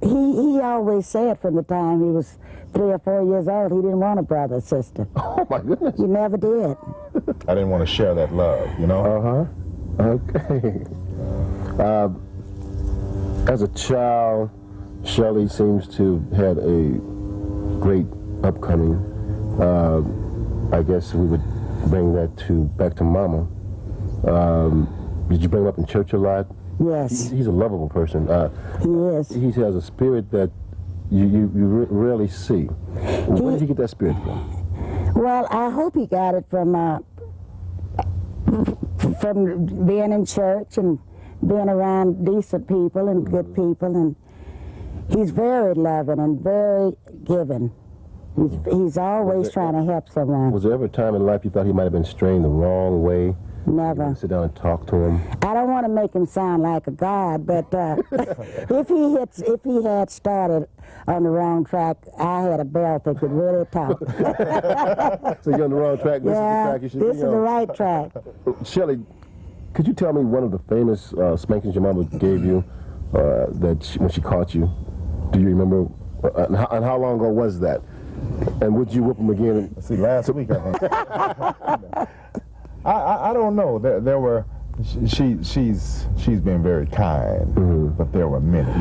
he always said from the time he was 3 or 4 years old he didn't want a brother or sister. Oh my goodness! He never did. I didn't want to share that love, you know. Okay. As a child, Shelley seems to have had a great upcoming. I guess we would bring that back to Mama. Did you bring him up in church a lot? Yes. He's a lovable person. He is. He has a spirit that you rarely see. Where did he get that spirit from? Well, I hope he got it from from being in church and being around decent people and good people, and he's very loving and very giving. He's always trying to help someone. Was there ever a time in life you thought he might have been strained the wrong way? Never. Sit down and talk to him. I don't want to make him sound like a god, but if he had started on the wrong track, I had a belt that could really talk. So you're on the wrong track. This is the track you should be on. This is the right track. Shelley, could you tell me one of the famous spankings your mama gave you when she caught you? Do you remember? And how long ago was that? And would you whip him again? See, last week, I think. I don't know. There were. She's been very kind, but there were many.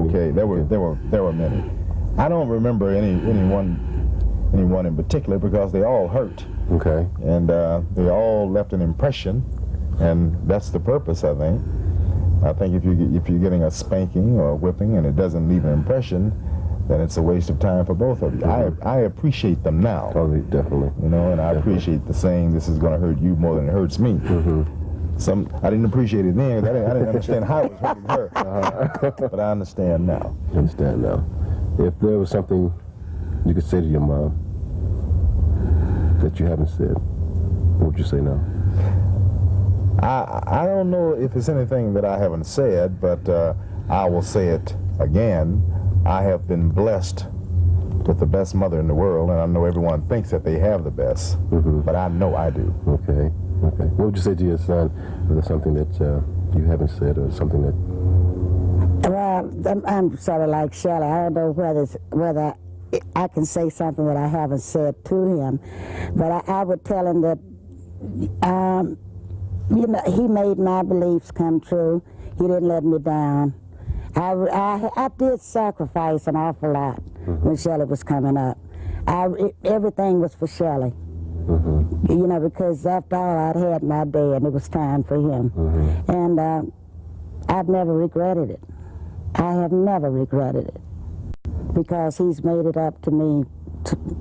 Okay, there were many. I don't remember anyone in particular because they all hurt. Okay. And they all left an impression, and that's the purpose, I think. I think if you're getting a spanking or a whipping and it doesn't leave an impression, then it's a waste of time for both of you. I appreciate them now. Oh, definitely. You know, and I appreciate the saying, "This is going to hurt you more than it hurts me." I didn't appreciate it then. I didn't understand how it was hurting her, but I understand now. You understand now. If there was something you could say to your mom that you haven't said, what would you say now? I don't know if it's anything that I haven't said, but I will say it again. I have been blessed with the best mother in the world, and I know everyone thinks that they have the best, but I know I do. Okay. What would you say to your son? Is there something that you haven't said, or something that... Well, I'm sort of like Shelley. I don't know whether I can say something that I haven't said to him, but I would tell him that, you know, he made my beliefs come true. He didn't let me down. I did sacrifice an awful lot when Shelley was coming up. Everything was for Shelley. You know, because after all, I'd had my day and it was time for him. And I've never regretted it. I have never regretted it because he's made it up to me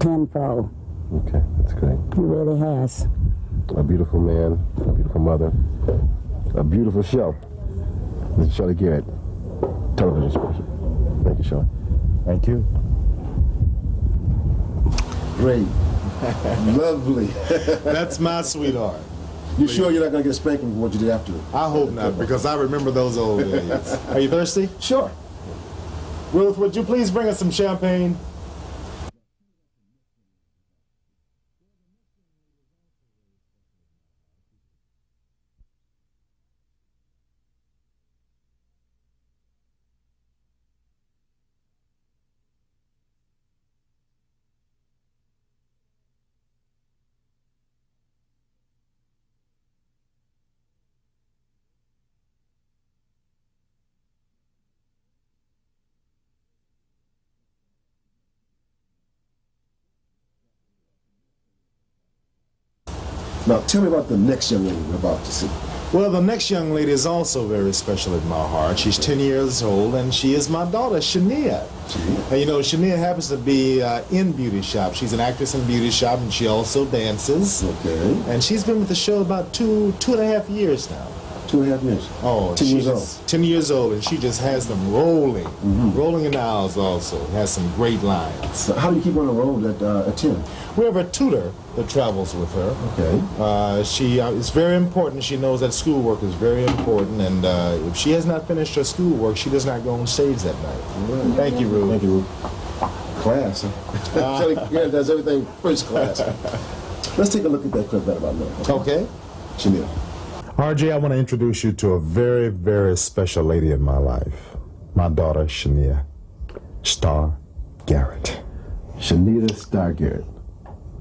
tenfold. Okay, that's great. He really has. A beautiful man, a beautiful mother, a beautiful show. This is Shelley Garrett, television special. Thank you, Shelley. Thank you. Great. Lovely. That's my sweetheart. You sure you're not going to get a spanking for what you did after? I hope not, because I remember those old days. Are you thirsty? Sure. Ruth, would you please bring us some champagne? Now, tell me about the next young lady we're about to see. Well, the next young lady is also very special in my heart. She's 10 years old, and she is my daughter, Shania. And you know, Shania happens to be in Beauty Shop. She's an actress in Beauty Shop, and she also dances. Okay. And she's been with the show about two and a half years now. 2.5 years. Oh, 10 years old. 10 years old, and she just has them rolling. Rolling in the aisles also. Has some great lines. So how do you keep on the road at 10? We have a tutor that travels with her. Okay. It's very important. She knows that schoolwork is very important, and if she has not finished her schoolwork, she does not go on stage that night. Right. Thank you, Ruth. Thank you, Ruth. Class, huh? Shelley Garrett does everything first class. Let's take a look at that clip right about now. Okay. Shania. RJ, I want to introduce you to a very, very special lady in my life. My daughter, Shania Star Garrett. Shania Star Garrett.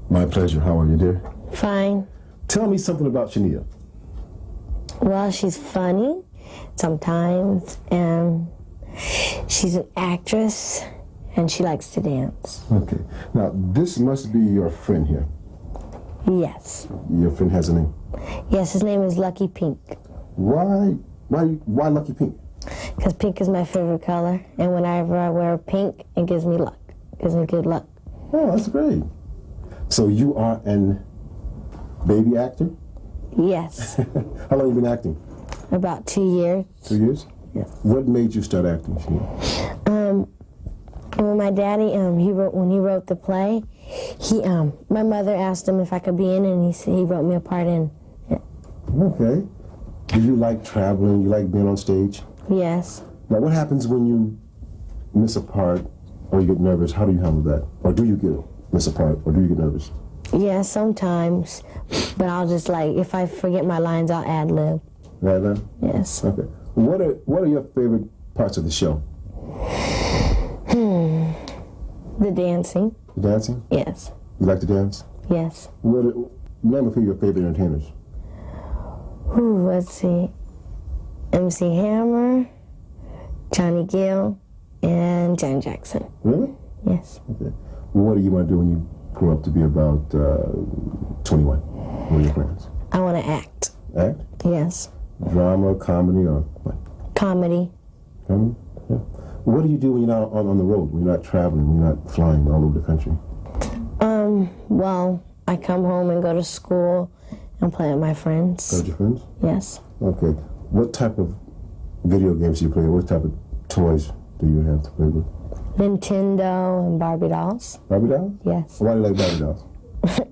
My pleasure. How are you, dear? Fine. Tell me something about Shania. Well, she's funny sometimes, and she's an actress, and she likes to dance. Okay. Now, this must be your friend here. Yes. Your friend has a name? Yes, his name is Lucky Pink. Why Lucky Pink? Because pink is my favorite color, and whenever I wear pink, it gives me luck. It gives me good luck. Oh, that's great. So you are an baby actor? Yes. How long have you been acting? About 2 years. 2 years? Yes. What made you start acting, Shelley? When my daddy, when he wrote the play, my mother asked him if I could be in it, and he wrote me a part in it. Okay. Do you like traveling? You like being on stage? Yes. Now, what happens when you miss a part or you get nervous? How do you handle that? Or do you miss a part, or do you get nervous? Yeah, sometimes, but I'll just if I forget my lines, I'll ad-lib. Ad-lib? Yes. Okay. What are your favorite parts of the show? The dancing. The dancing? Yes. You like to dance? Yes. Name a few of your favorite entertainers. Let's see. MC Hammer, Johnny Gill, and John Jackson. Really? Yes. Okay. What do you want to do when you grow up to be about 21? What are your plans? I want to act. Act? Yes. Drama, comedy, or what? Comedy. Comedy? Yeah. What do you do when you're not on the road, when you're not traveling, when you're not flying all over the country? Well, I come home and go to school and play with my friends. Play with your friends? Yes. Okay. What type of video games do you play? What type of toys do you have to play with? Nintendo and Barbie dolls. Barbie dolls? Yes. Why do you like Barbie dolls?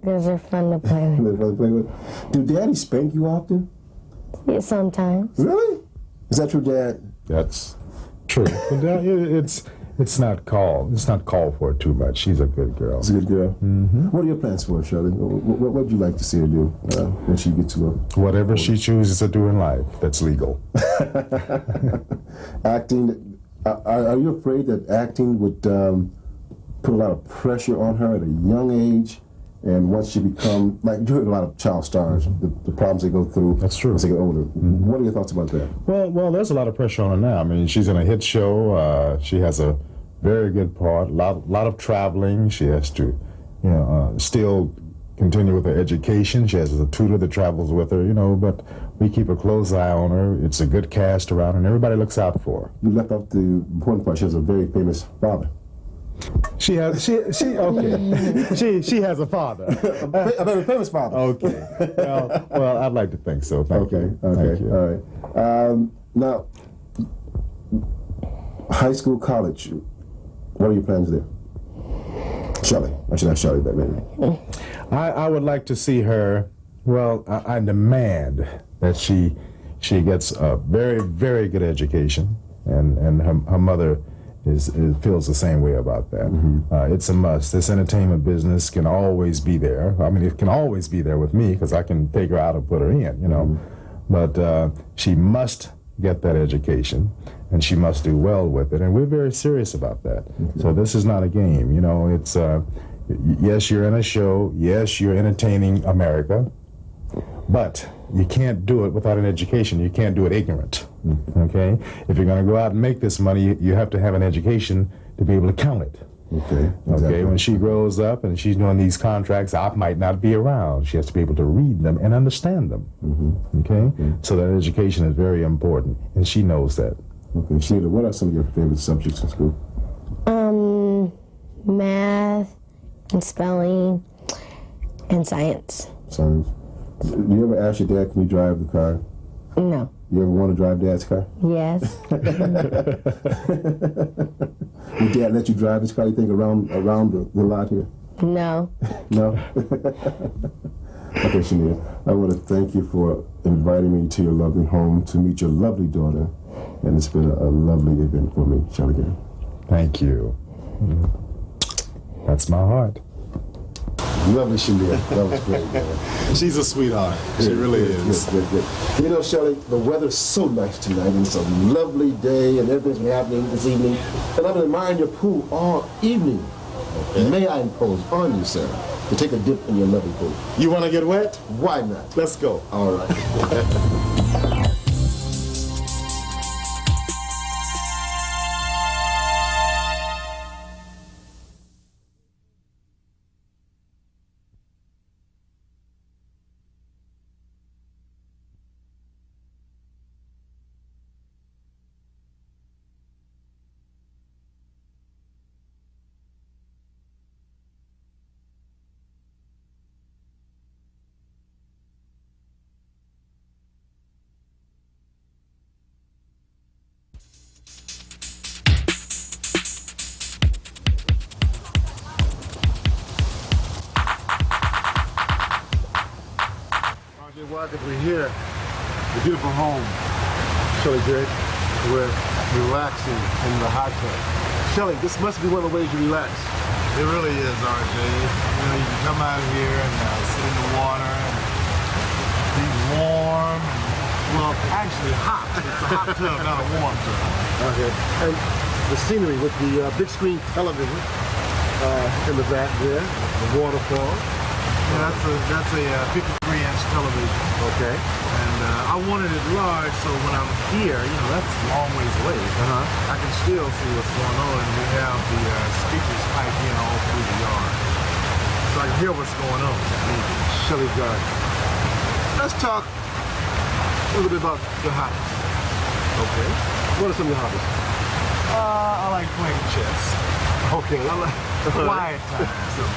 Because they're fun to play with. They're fun to play with. Do daddy spank you often? Yeah, sometimes. Really? Is that true, Dad? That's true. But it's not called for too much. She's a good girl. She's a good girl. Mm-hmm. What are your plans for her, Shelley? What would you like to see her do when she gets to whatever she chooses to do in life that's legal. Acting. Are you afraid that acting would put a lot of pressure on her at a young age? And once she become, you hear a lot of child stars, the problems they go through. That's true. As they get older. Mm-hmm. What are your thoughts about that? Well, there's a lot of pressure on her now. I mean, she's in a hit show. She has a very good part. A lot of traveling. She has to, still continue with her education. She has a tutor that travels with her, but we keep a close eye on her. It's a good cast around, and everybody looks out for her. You left out the important part. She has a very famous father. She has a father. A very famous father. Okay. Well, I'd like to think so. Thank you. Okay. Thank you. All right. Now, high school, college. What are your plans there? Shelley. I should ask Shelley that maybe. I would like to see her. Well, I demand that she gets a very, very good education, and her mother feels the same way about that. Mm-hmm. It's a must. This entertainment business can always be there. I mean, it can always be there with me because I can take her out and put her in, Mm-hmm. But she must get that education, and she must do well with it, and we're very serious about that. Mm-hmm. So this is not a game. It's yes, you're in a show. Yes, you're entertaining America, but you can't do it without an education. You can't do it ignorant, okay? If you're going to go out and make this money, you have to have an education to be able to count it. Okay. Exactly. Okay, when she grows up and she's doing these contracts, I might not be around. She has to be able to read them and understand them, okay? Mm-hmm. So that education is very important, and she knows that. Okay, Sheila, what are some of your favorite subjects in school? Math and spelling and science. Science. Do you ever ask your dad, can you drive the car? No. You ever want to drive Dad's car? Yes. Would Dad let you drive his car, you think, around the lot here? No. No? Okay, Shania, I want to thank you for inviting me to your lovely home to meet your lovely daughter, and it's been a lovely event for me, Shelley Garrett. Thank you. That's my heart. Lovely Shania. That was great, man. She's a sweetheart. She really is. Good. Shelley, the weather's so nice tonight, and it's a lovely day, and everything's been happening this evening. And I've been admiring your pool all evening. Okay. May I impose on you, sir, to take a dip in your lovely pool? You want to get wet? Why not? Let's go. All right. We're here, the beautiful home, Shelley Garrett. We're relaxing in the hot tub. Shelley, this must be one of the ways you relax. It really is, RJ. You know, you can come out here and sit in the water and be warm. Well, actually hot. It's a hot tub, not a warm tub. Okay. And the scenery with the big screen television in the back there, the waterfall. Yeah, that's a 53-inch television. Okay. And I wanted it large so when I'm here, you know, that's a long ways away. I can still see what's going on, and we have the speakers piped in all through the yard. So I can hear what's going on. Shelley Garrett. Let's talk a little bit about your hobbies. Okay. What are some of your hobbies? I like playing chess. Okay. I like quiet time.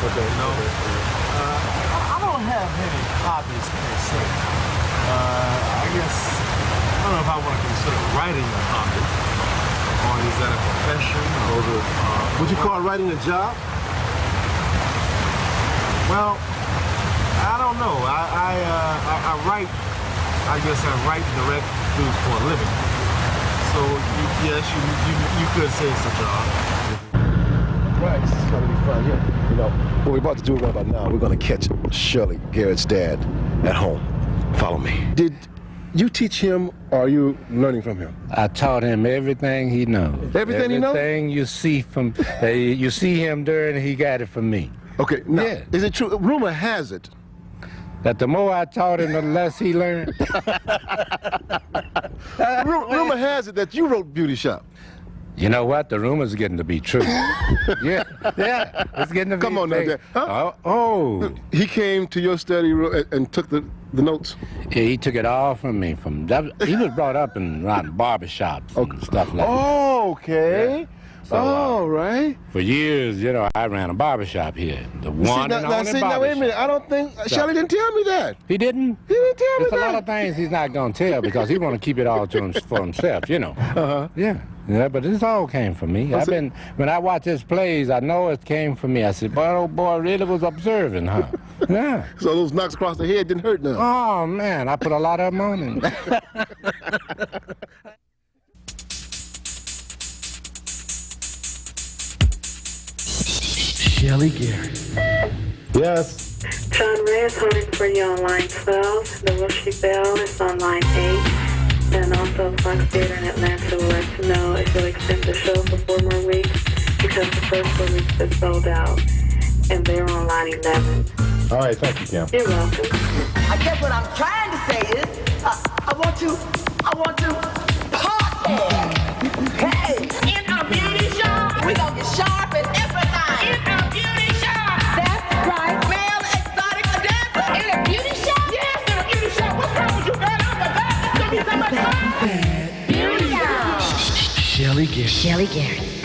Okay. You know? I don't have many hobbies per se. I guess, I don't know if I want to consider writing a hobby, or is that a profession? Would you call writing a job? Well, I don't know. I write, I guess I write and direct things for a living. So, yes, you could say it's a job. Right, this is going to be fun. Yeah. You know, what we're about to do right about now, we're going to catch Shelley Garrett's dad at home. Follow me. Did you teach him, or are you learning from him? I taught him everything he knows. Everything he knows? Everything you see from, you see him doing, he got it from me. Okay, now, is it true? Rumor has it that the more I taught him, the less he learned. Rumor has it that you wrote Beauty Shop. You know what? The rumors are getting to be true. yeah, it's getting to be. Come on now, Dad. Huh? He came to your study room and took the notes? Yeah, he took it all from me. He was brought up around barbershops and stuff like that. Oh, okay. Yeah. So, all right. For years, you know, I ran a barbershop here. The one and only barbershop. Now, wait a minute. I don't think Shelley didn't tell me that. He didn't? He didn't tell me There's that. a lot of things he's not going to tell because he want to keep it all to for himself, you know. Yeah, but this all came from me. When I watch his plays, I know it came from me. I said, boy, old boy really was observing, huh? Yeah. So those knocks across the head didn't hurt none? Oh, man, I put a lot of them on him. Shelley Garrett. Yes. John Ray is holding for you on line 12. The Wilshire Bell is on line 8. And also Fox Theater in Atlanta will let you know if you'll extend the show for 4 more weeks because the first 4 weeks is sold out. And they're on line 11. All right, thank you, Kim. You're welcome. I guess what I'm trying to say is, I want to party. Hey, In a beauty shop. we gonna get sharp and everything. In a beauty shop. That's right. Male exotic dancer. In a beauty shop? Yes, in a beauty shop. What's wrong with you, girl? Oh my God, it's gonna be so much fun. Beauty shop. Shelley Garrett. Shelley Garrett.